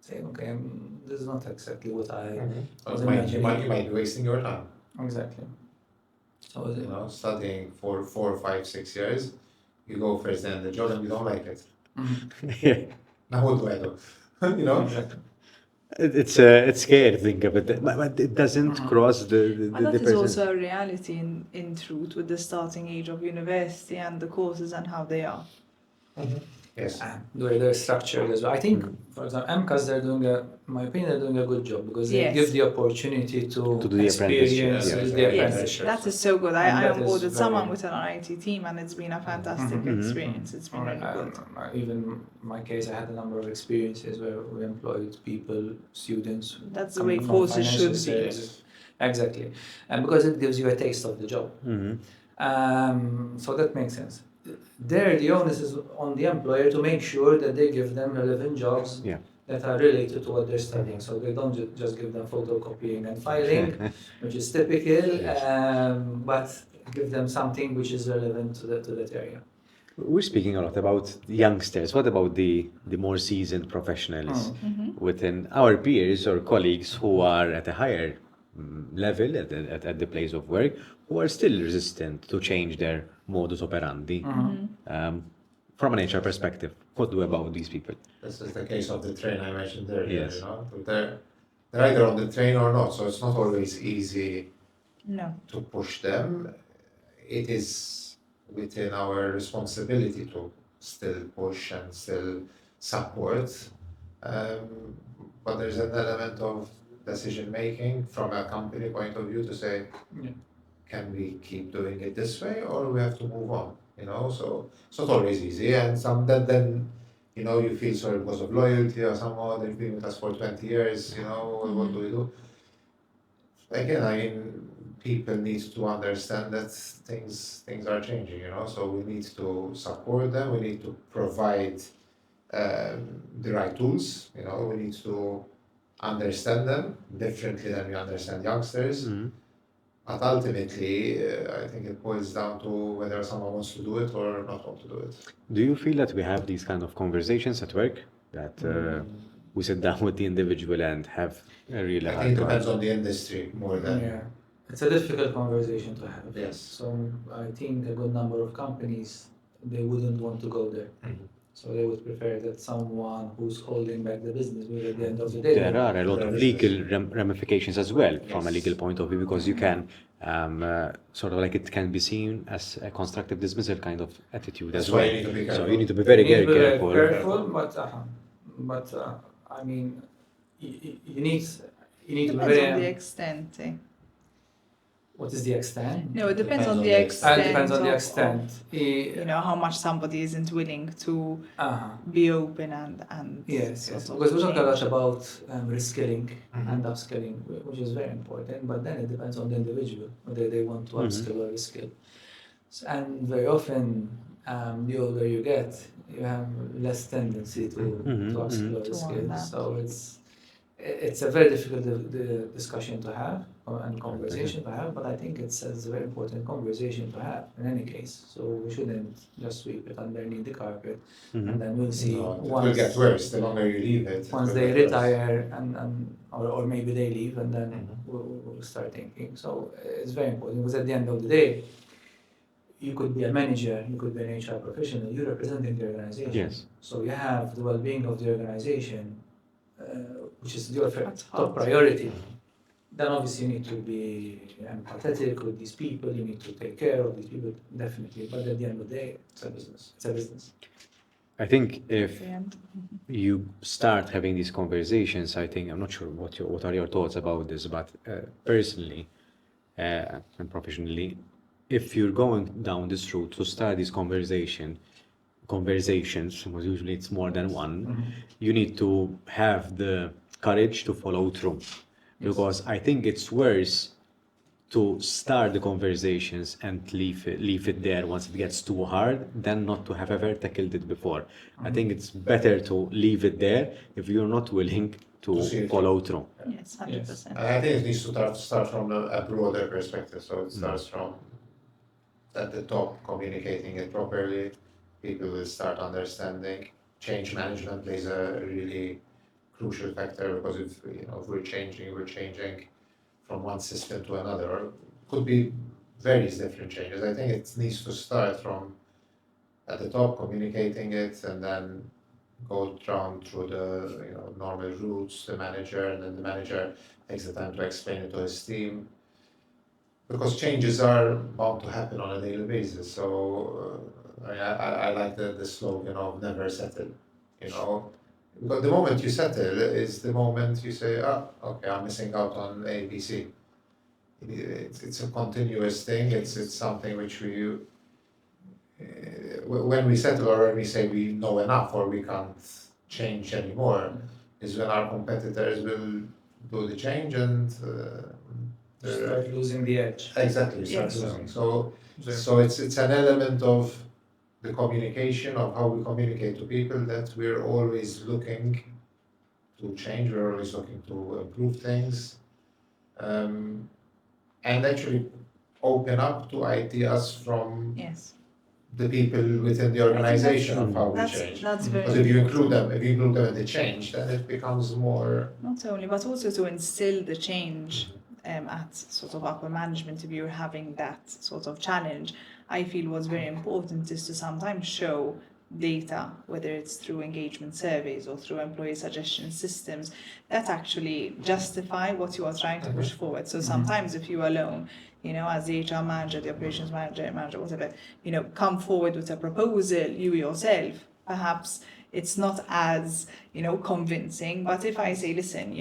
say, okay, this is not exactly what I was You might imagining. be wasting your time. Exactly. So You know, studying for 4, 5, 6 years, you go first then the job and you don't like it. Yeah. Now what do I do? You know? exactly. It's scary to think of it, but it doesn't cross the And that is person. also a reality in truth, with the starting age of university and the courses and how they are. Yes. The way they're structured as well. I think, for example, MCAS, they're doing in my opinion, they're doing a good job because they Yes. give the opportunity to do the experience apprenticeship, the yeah. Yes, apprenticeship. that is so good. And I that is onboarded someone very- with an IT team, and it's been a fantastic experience. It's been really good. Even in my case, I had a number of experiences where we employed people, students. That's the coming way from courses financial should be. services. Exactly. And because it gives you a taste of the job. So that makes sense. There, the onus is on the employer to make sure that they give them relevant jobs Yeah. that are related to what they're studying. So they don't just give them photocopying and filing, which is typical, but give them something which is relevant to that area. We're speaking a lot about youngsters. What about the more seasoned professionals within our peers or colleagues who are at a higher level at the place of work, who are still resistant to change their modus operandi? From an HR perspective, what do about these people? This is the case of the train I mentioned earlier. Yes. You know, they're either on the train or not, so it's not always easy No. to push them. It is within our responsibility to still push and still support, but there's an element of decision making from a company point of view to say, Yeah. can we keep doing it this way or we have to move on? You know, so it's not always easy, and some then you know you feel sorry because of loyalty or somehow they've been with us for 20 years. You know, what do we do? Again, I mean, people need to understand that things are changing. You know, so we need to support them. We need to provide the right tools. You know, we need to understand them differently than we understand youngsters. But ultimately, I think it boils down to whether someone wants to do it or not want to do it. Do you feel that we have these kind of conversations at work? That we sit down with the individual and have a really I hard think it time? depends on the industry more than. Yeah, it's a difficult conversation to have. Yes. So I think a good number of companies, they wouldn't want to go there. So they would prefer that someone who's holding back the business will at the end of the day. There are a lot of legal ramifications as well from a Yes. legal point of view, because you can sort of like it can be seen as a constructive dismissal kind of attitude That's as why well. you need to be So careful. you need to be very, You need very to be careful. but I mean, you need to be Depends very. on the extent. What is the extent? No, it depends Depends on on the the extent. It depends on the of- extent. You know, how much somebody isn't willing to be open and Yes, sort yes. of Because we talk a lot change. about reskilling Mhm. and upskilling, which is very important, but then it depends on the individual, whether they want to upskill or reskill. And very often, the older you get, you have less tendency to upskill or To reskill. want that. So it's a very difficult discussion to have and conversation to have, but I think it's a very important conversation to have in any case. So we shouldn't just sweep it underneath the carpet, and then we'll see No, it will once get worse the longer you leave it. once it they will get worse. retire or maybe they leave, and then we'll start thinking. So it's very important, because at the end of the day, you could be a manager, you could be an HR professional, you're representing the organization. Yes. So you have the well-being of the organization, which is your That's top hard. priority. Then obviously you need to be empathetic with these people, you need to take care of these people, definitely. But at the end of the day, It's a business. it's a business. I think if At the end. you start having these conversations, I think, I'm not sure what are your thoughts about this, but personally and professionally, if you're going down this route to start these conversations, because usually it's more than one, you need to have the courage to follow through. Because I think it's worse to start the conversations and leave it there once it gets too hard than not to have ever tackled it before. I think it's better to leave it there if you're not willing To see to it follow through. Yes, 100%. And I think it needs to start from a broader perspective. So it starts from at the top, communicating it properly. People will start understanding. Change management plays a really crucial factor, because if we're changing from one system to another, or could be various different changes. I think it needs to start from at the top, communicating it, and then go down through the normal routes, the manager, and then the manager takes the time to explain it to his team. Because changes are bound to happen on a daily basis. So I like the slogan of never settle. Because the moment you settle is the moment you say, okay, I'm missing out on A, B, C. It's a continuous thing. It's something which when we settle, or when we say we know enough or we can't change anymore, is when our competitors will do the change and Start losing the edge. exactly start Yes. losing. So it's an element of the communication, of how we communicate to people, that we're always looking to change, we're always looking to improve things, and actually open up to ideas from Yes. the people within the organization of how we That's change. that's very Because if you important. include them in the change, then it becomes more. Not only, but also to instill the change at sort of upper management. If you're having that sort of challenge, I feel what's very important is to sometimes show data, whether it's through engagement surveys or through employee suggestion systems, that actually justify what you are trying to push forward. So sometimes if you alone, as the HR manager, the operations manager, whatever, come forward with a proposal, you yourself, perhaps it's not as, convincing. But if I say, listen,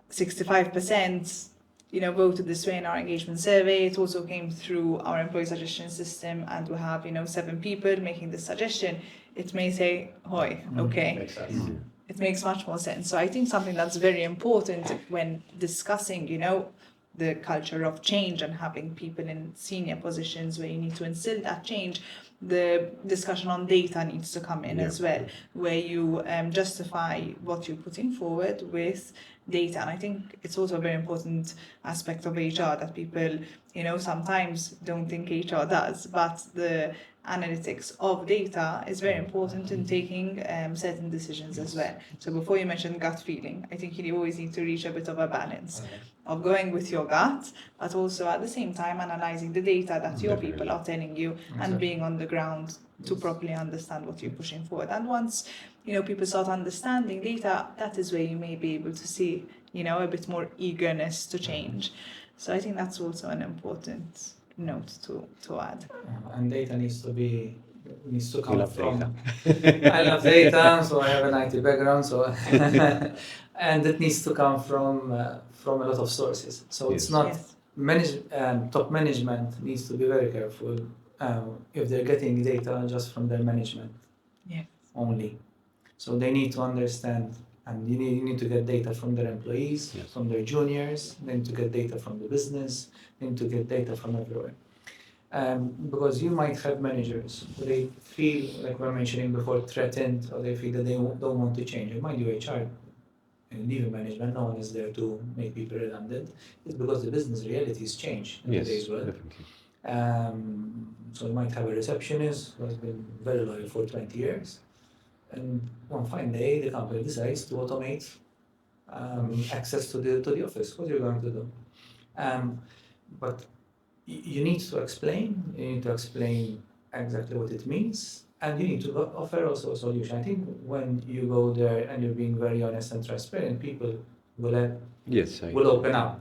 65%, voted this way in our engagement survey. It also came through our employee suggestion system, and we have, 7 people making this suggestion. It may say, "Hoi, okay." Makes sense. It makes much more sense. So I think something that's very important when discussing, the culture of change and having people in senior positions where you need to instill that change, the discussion on data needs to come in as well, where you justify what you're putting forward with data. And I think it's also a very important aspect of HR that people, sometimes don't think HR does, but the analytics of data is very important in taking certain decisions as well. So before you mentioned gut feeling, I think you always need to reach a bit of a balance of going with your gut, but also at the same time analyzing the data that your people are telling you and being on the ground to properly understand what you're pushing forward. And once people start understanding data, that is where you may be able to see a bit more eagerness to change. So I think that's also an important note to add. And data needs to come love from data. I love data, so I have an IT background, so and it needs to come from a lot of sources. So it's not top management needs to be very careful if they're getting data just from their management only. So they need to understand, and you need to get data from their employees, from their juniors, they need to get data from the business, they need to get data from everywhere. Because you might have managers who they feel, like we were mentioning before, threatened, or they feel that they don't want to change. It might do HR and even management, no one is there to make people redundant. It's because the business realities change in today's world. Definitely. So you might have a receptionist who has been very loyal for 20 years. And one fine day, the company decides to automate access to the office. What are you going to do? But you need to explain. You need to explain exactly what it means, and you need to offer also a solution. I think when you go there and you're being very honest and transparent, people will open up.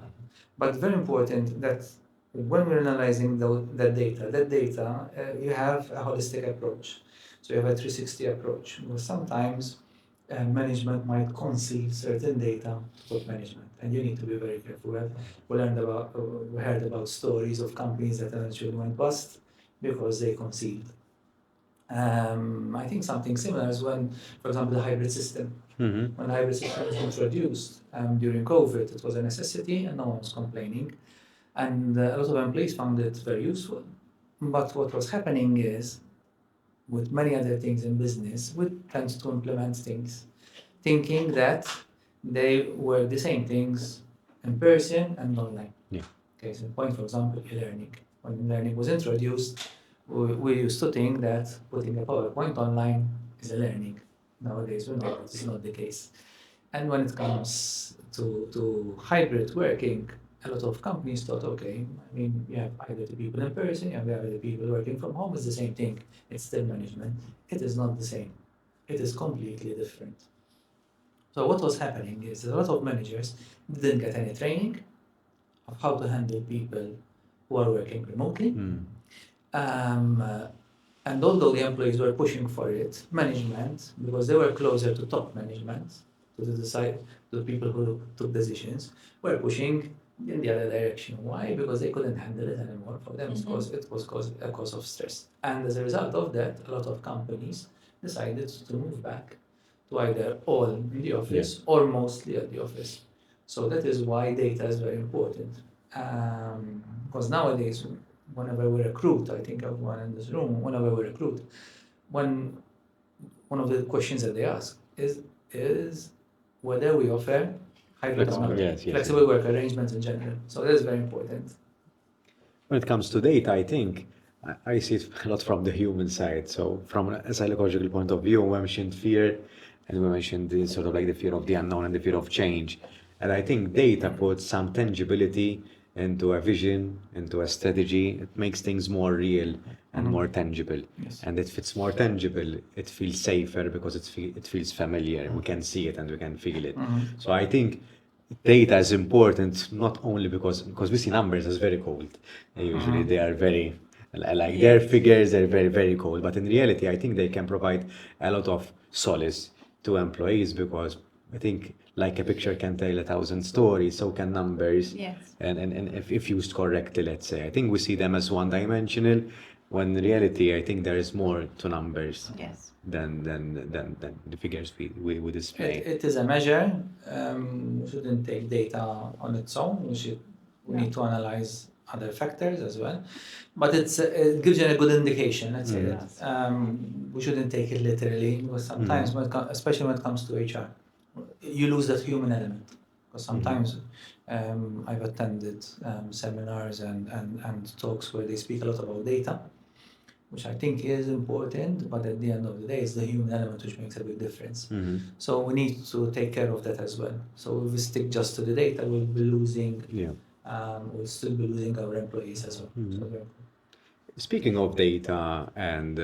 But very important that when we're analyzing that data, you have a holistic approach. So you have a 360 approach. Because sometimes management might conceal certain data to top management, and you need to be very careful. We heard about stories of companies that eventually went bust because they concealed. I think something similar is when, for example, the hybrid system. When the hybrid system was introduced during COVID, it was a necessity and no one was complaining. And a lot of employees found it very useful. But what was happening is, with many other things in business, we tend to implement things, thinking that they were the same things in person and online. Okay, so point, for example, e-learning. When e-learning was introduced, we used to think that putting a PowerPoint online is a learning. Nowadays, we know this is not the case. And when it comes to hybrid working, a lot of companies thought, okay, I mean, you have either the people in person, you have the people working from home, it's the same thing. It's still management. It is not the same. It is completely different. So what was happening is a lot of managers didn't get any training of how to handle people who are working remotely. And although the employees were pushing for it, management, because they were closer to top management, to the people who took decisions, were pushing in the other direction. Why? Because they couldn't handle it anymore. For them, it was a cause of stress. And as a result of that, a lot of companies decided to move back to either all in the office or mostly at the office. So that is why data is very important. Because nowadays, whenever we recruit, I think everyone in this room, whenever we recruit, one of the questions that they ask is whether we offer flexible work arrangements in general. So that is very important. When it comes to data, I think I see it a lot from the human side. So from a psychological point of view, we mentioned fear, and we mentioned the sort of like the fear of the unknown and the fear of change. And I think data puts some tangibility into a vision, into a strategy. It makes things more real and more tangible. And if it's more tangible, it feels safer because it feels familiar. We can see it and we can feel it. So I think data is important not only because we see numbers as very cold. Usually they are very, like their figures are very, very cold. But in reality, I think they can provide a lot of solace to employees because I think like a picture can tell 1,000 stories, so can numbers. And if used correctly, let's say. I think we see them as one-dimensional, when in reality, I think there is more to numbers than the figures we display. It is a measure. We shouldn't take data on its own. We need to analyze other factors as well. But it gives you a good indication, let's say that. We shouldn't take it literally, because sometimes, especially when it comes to HR, you lose that human element. Because sometimes I've attended seminars and talks where they speak a lot about data, which I think is important, but at the end of the day, it's the human element which makes a big difference. So we need to take care of that as well. So if we stick just to the data, we'll be losing, we'll still be losing our employees as well. So Speaking of data and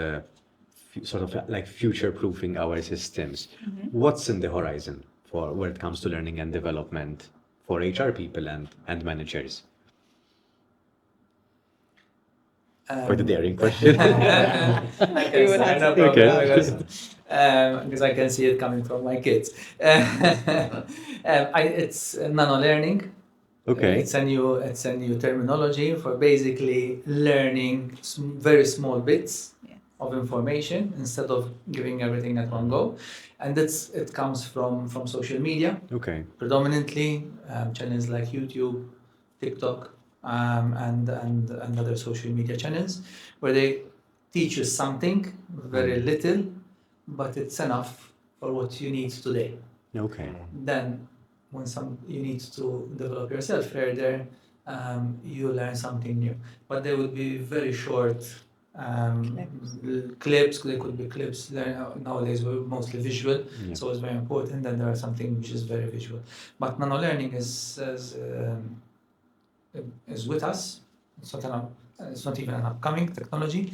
sort of like future-proofing our systems, what's in the horizon for when it comes to learning and development for HR people and managers? Quite a daring question. You would have to think because I can see it coming from my kids. It's nano-learning. Okay. It's a new terminology for basically learning very small bits of information instead of giving everything at one go, and it comes from social media. Okay. Predominantly channels like YouTube, TikTok, and other social media channels, where they teach you something very little, but it's enough for what you need today. Okay. Then when you need to develop yourself further, you learn something new. But they would be very short clips. They could be clips. Nowadays we're mostly visual, so it's very important that there is something which is very visual. But nano-learning is with us. It's not even an upcoming technology,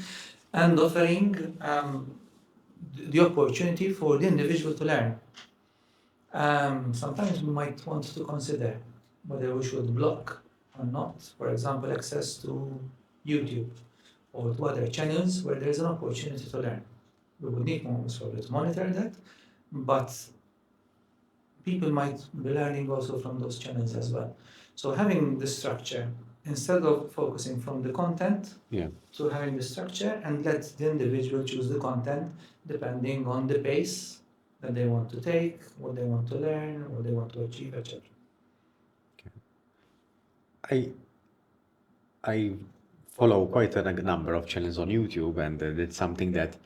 and offering the opportunity for the individual to learn. Sometimes we might want to consider whether we should block or not, for example, access to YouTube or to other channels where there is an opportunity to learn. We would need to monitor that, but people might be learning also from those channels as well. So having the structure, instead of focusing from the content, to having the structure and let the individual choose the content depending on the pace that they want to take, what they want to learn, what they want to achieve, etc. I follow quite a number of channels on YouTube, and it's something that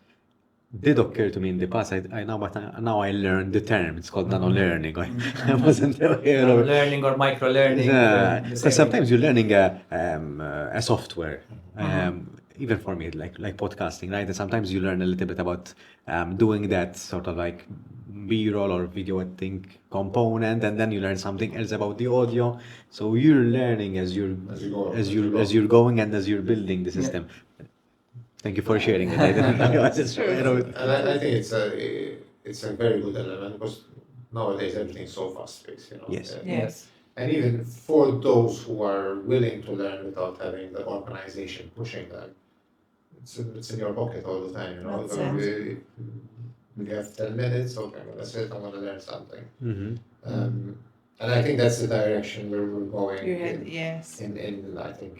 did occur to me in the past. Now I learned the term. It's called nano-learning. I wasn't aware of learning or micro-learning. Because sometimes you're learning a software. Even for me, like podcasting, right? And sometimes you learn a little bit about doing that sort of like B-roll or video editing component, and then you learn something else about the audio. So you're learning as you're going and as you're building the system. Thank you for sharing it. I didn't know. And I think it's a very good element, because nowadays everything's so fast-paced, Yes. And even for those who are willing to learn without having the organization pushing them, it's in your pocket all the time, That's We have 10 minutes, okay, well, that's it, I'm going to learn something. And I think that's the direction where we're going. In I think,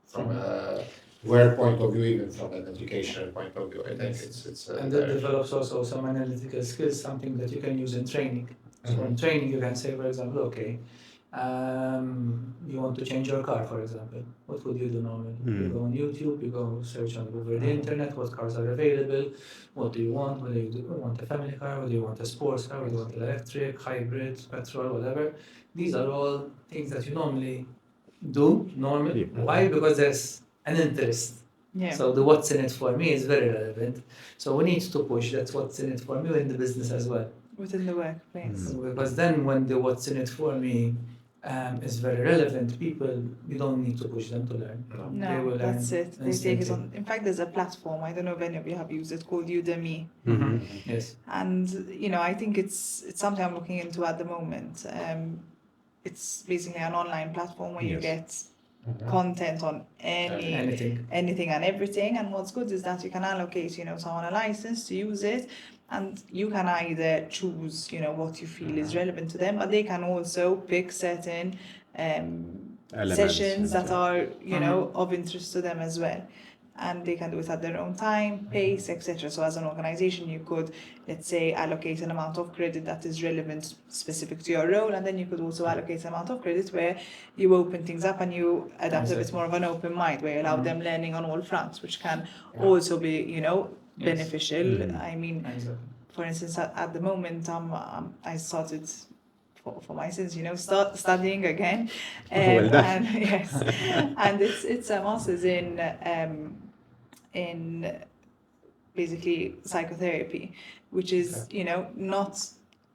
from a work point of view, even from an educational point of view, I think it's and that develops also some analytical skills, something that you can use in training. So in training, you can say, for example, okay, you want to change your car, for example. What would you do normally? You go on YouTube, you go search over the internet, what cars are available, what do you want, whether you want a family car, whether you want a sports car, whether you want electric, hybrid, petrol, whatever. These are all things that you normally do. Why? Because there's an interest. So the what's in it for me is very relevant. So we need to push that's what's in it for me in the business as well. Within the workplace. Because then when the what's in it for me is very relevant, you don't need to push them to learn. They will that's learn it. They take it on. In fact, there's a platform, I don't know if any of you have used it, called Udemy. Yes. And, I think it's something I'm looking into at the moment. It's basically an online platform where you get content on anything and everything. And what's good is that you can allocate, someone a license to use it. And you can either choose, what you feel is relevant to them, but they can also pick certain sessions that are, of interest to them as well. and they can do it at their own time, pace, etc. So as an organization, you could, let's say, allocate an amount of credit that is relevant, specific to your role, and then you could also allocate an amount of credit where you open things up and you adapt a bit more of an open mind, where you allow them learning on all fronts, which can also be, beneficial. I mean, for instance, at the moment, I started for my sins, start studying again, Well done. and yes, and it's a master's in basically psychotherapy, which is not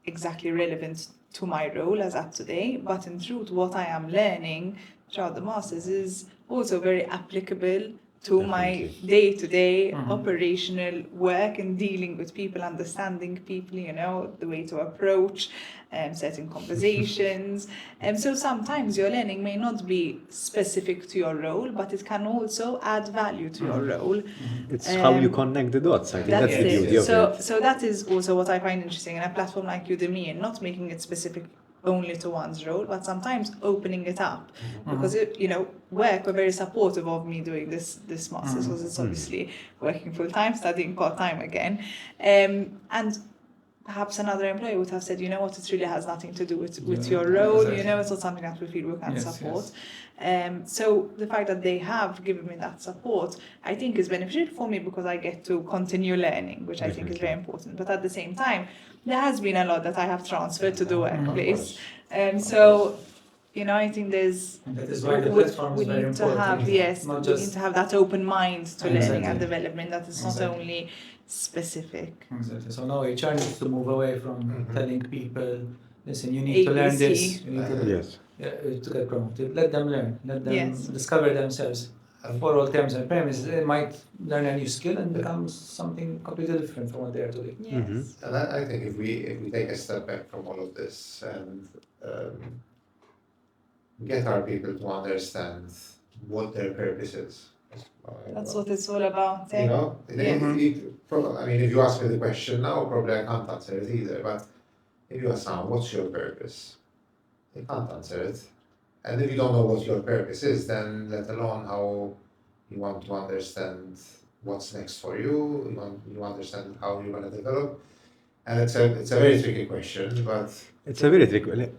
exactly relevant to my role as at today, but in truth, what I am learning throughout the master's is also very applicable to my day-to-day operational work and dealing with people, understanding people, the way to approach certain conversations. And so sometimes your learning may not be specific to your role, but it can also add value to your role. It's how you connect the dots. I think that's the beauty of it. So that is also what I find interesting in a platform like Udemy, and not making it specific only to one's role, but sometimes opening it up, because work were very supportive of me doing this master's, because it's obviously working full time, studying part time again, and perhaps another employer would have said, what, it really has nothing to do with your role, it's not something that we feel we can support. So the fact that they have given me that support, I think is beneficial for me, because I get to continue learning, which I think is very important. But at the same time, there has been a lot that I have transferred to the workplace. So, I think there's... And that is why the platform is very important. We need to have that open mind to learning and development, that is not only specific. Exactly. So now HR needs to move away from telling people, listen, you need to learn this. You need to, to get promoted. Let them learn. Let them discover themselves. For all terms and premises, they might learn a new skill and become something completely different from what they are doing. Yes. And I think if we take a step back from all of this and get our people to understand what their purpose is. That's what it's all about. If you ask me the question now, probably I can't answer it either. But if you ask someone, what's your purpose? They can't answer it. And if you don't know what your purpose is, then let alone how you want to understand what's next for you, you understand how you're going to develop. And it's a very tricky question, but... It's a very tricky...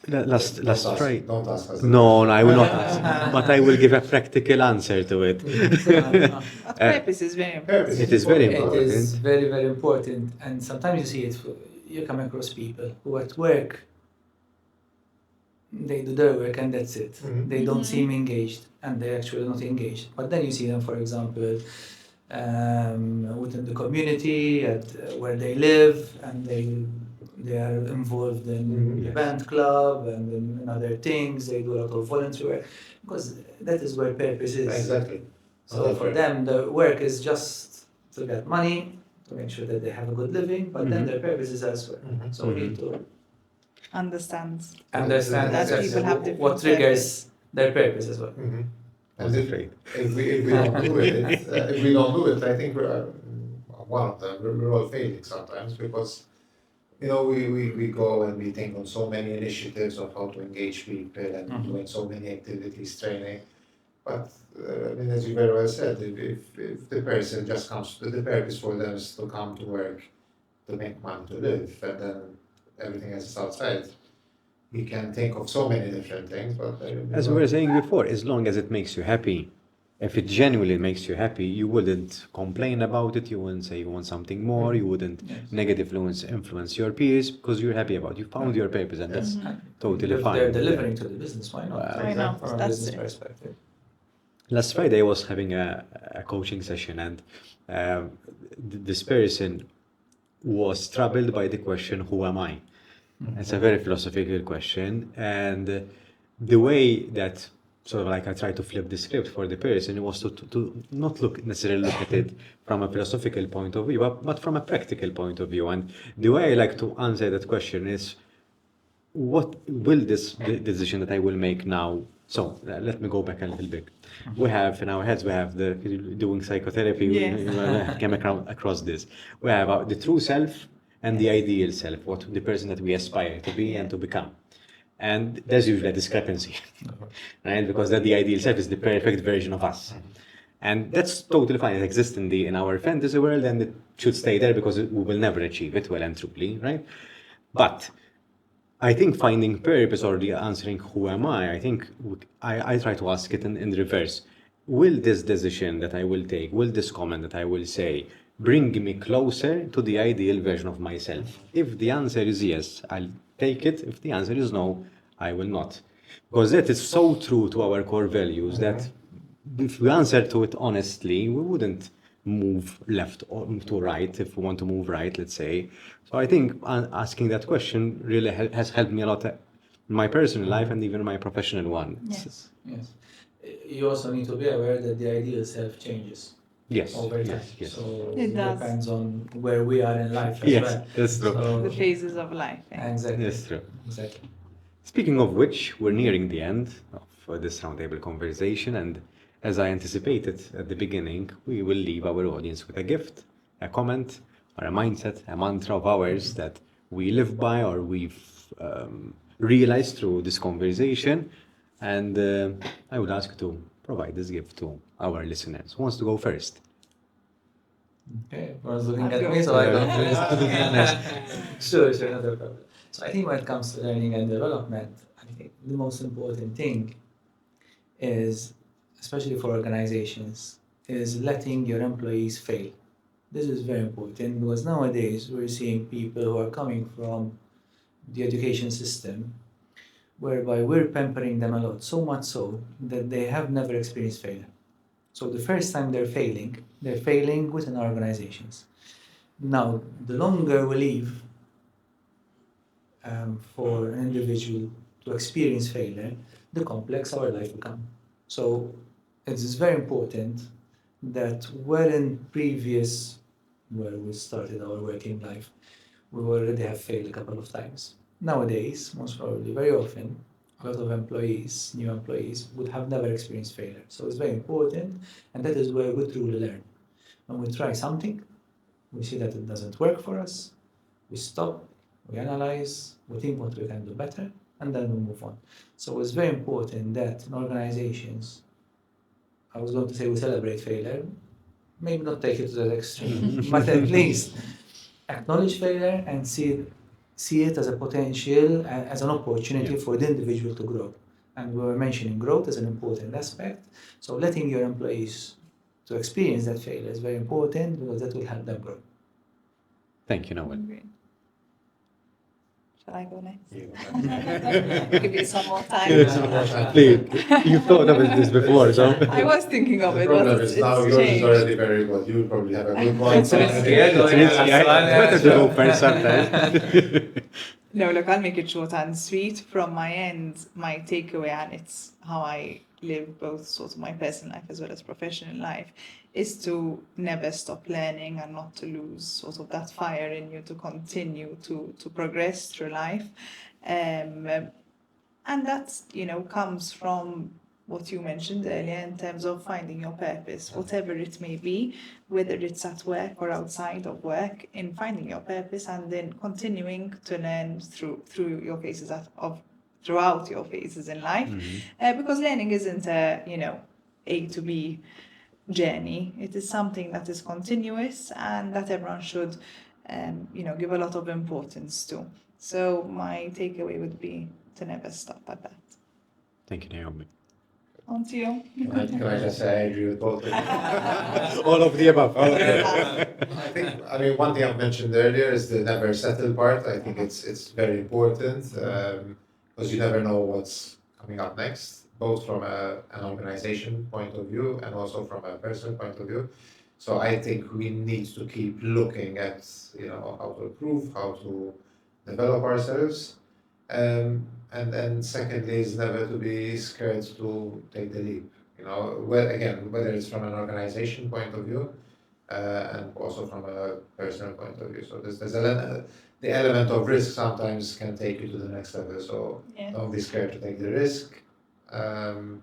Let's try. Don't ask us. No, I will not ask. But I will give a practical answer to it. But purpose is very important. It is very important. It is very, very important. And sometimes you see it, you come across people who at work, they do their work and that's it. They don't seem engaged, and they're actually not engaged. But then you see them, for example, within the community, where they live, and they are involved in band club and in other things. They do a lot of volunteer work, because that is where purpose is. Exactly. So for them, the work is just to get money, to make sure that they have a good living, but then their purpose is elsewhere. So we need to understand that people have different what triggers their purpose as well. And if we don't do it, I think we're one of them. We're all failing sometimes, because we go and we think on so many initiatives of how to engage people and doing so many activities, training. But as you very well said, if the person just comes to the purpose for them is to come to work to make money to live, and then everything else is outside, you can think of so many different things. But as we were saying before, as long as it makes you happy, if it genuinely makes you happy, you wouldn't complain about it, you wouldn't say you want something more, you wouldn't negatively influence your peers, because you're happy about it. You found your purpose, and that's totally fine. They're delivering to the business, why not? I know, From a business perspective. Last Friday I was having a coaching session, and this person was troubled by the question, who am I? It's a very philosophical question, and the way that I tried to flip the script for the person was to not necessarily look at it from a philosophical point of view, but from a practical point of view. And the way I like to answer that question is, what will the decision that I will make now? So let me go back a little bit. We have in our heads, we have the doing psychotherapy, came across this. We have the true self and the ideal self, what the person that we aspire to be and to become. And there's usually a discrepancy, right? Because the ideal self is the perfect version of us. And that's totally fine. It exists in our fantasy world, and it should stay there because we will never achieve it well and truly, right? But I think finding purpose or the answering who am I think I try to ask it in reverse. Will this decision that I will take, will this comment that I will say, bring me closer to the ideal version of myself? If the answer is yes, I'll take it. If the answer is no, I will not. Because that is so true to our core values that if we answer to it honestly, we wouldn't move left or to right if we want to move right, let's say. So I think asking that question really has helped me a lot in my personal life and even my professional one. Yes. Yes. You also need to be aware that the ideal self changes Yes. over time. Yes. So It does. depends on where we are in life as Yes, well. that's true. The So, phases of life. exactly. That's true. Exactly. Speaking of which, we're nearing the end of this roundtable conversation, and as I anticipated at the beginning, we will leave our audience with a gift, a comment, or a mindset, a mantra of ours that we live by or we've realized through this conversation. And I would ask you to provide this gift to our listeners. Who wants to go first? Okay, everyone's looking I'll at go. me, so I go first, to be honest. Sure, no problem. So I think when it comes to learning and development, I think the most important thing is, especially for organizations, is letting your employees fail. This is very important because nowadays we're seeing people who are coming from the education system whereby we're pampering them a lot, so much so that they have never experienced failure. So the first time they're failing within our organizations. Now, the longer we leave for an individual to experience failure, the complex our life becomes. So it is very important that where we started our working life, we already have failed a couple of times. Nowadays, most probably, very often, a lot of new employees, would have never experienced failure. So it's very important, and that is where we truly learn. When we try something, we see that it doesn't work for us, we stop, we analyze, we think what we can do better, and then we move on. So it's very important that in organizations, I was going to say we celebrate failure, maybe not take it to that extreme, but at least acknowledge failure and see it as a potential, as an opportunity for the individual to grow. And we were mentioning growth as an important aspect. So letting your employees to experience that failure is very important because that will help them grow. Thank you, Noel. Great. Shall I go next? Yeah. Give you some more time. Please, you've thought of this before, so. I was thinking of The it, problem but is it's now yours is changed. already very good. You probably have a good one. It's risky, yeah, It's risky. It's better to go first sometimes. No, look, I'll make it short and sweet. From my end, my takeaway, and it's how I live both sort of my personal life as well as professional life, is to never stop learning and not to lose sort of that fire in you to continue to progress through life. And that, comes from what you mentioned earlier in terms of finding your purpose, whatever it may be, whether it's at work or outside of work, in finding your purpose and then continuing to learn through your phases throughout your phases in life, because learning isn't A to B journey. It is something that is continuous and that everyone should give a lot of importance to. So my takeaway would be to never stop at that. Thank you, Naomi. On to you. Can I just say I agree with both of you? All of the above. I mean, one thing I've mentioned earlier is the never settle part. I think it's very important because you never know what's coming up next, both from an organization point of view and also from a personal point of view. So I think we need to keep looking at how to improve, how to develop ourselves. And then secondly is never to be scared to take the leap. Whether it's from an organization point of view and also from a personal point of view. So the element of risk sometimes can take you to the next level. So don't be scared to take the risk and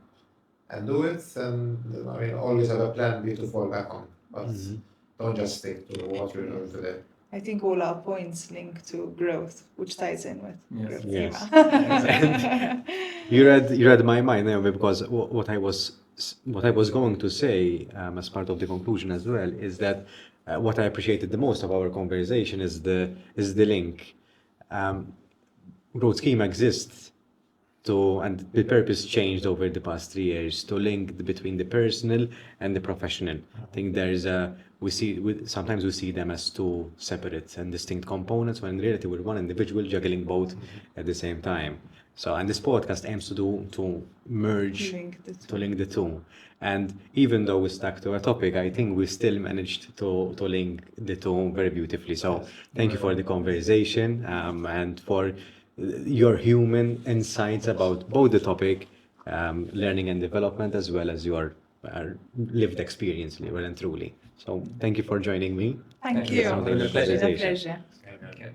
do it. And always have a plan B to fall back on. But don't just stick to what you're doing today. I think all our points link to growth, which ties in with growth Yes. schema. You read my mind, Naomi, because what I was what I was going to say as part of the conclusion as well is that what I appreciated the most of our conversation is the link. Growth Schema exists and the purpose changed over the past 3 years to link between the personal and the professional. I think there's sometimes we see them as two separate and distinct components, when in reality we're one individual juggling both at the same time. So, and this podcast aims to merge, to link the two. And even though we stuck to a topic, I think we still managed to link the two very beautifully. So thank you for the conversation and for your human insights about both the topic, learning and development, as well as your lived experience, well and truly. So thank you for joining me. Thank you. It was a It was a pleasure. pleasure. Okay.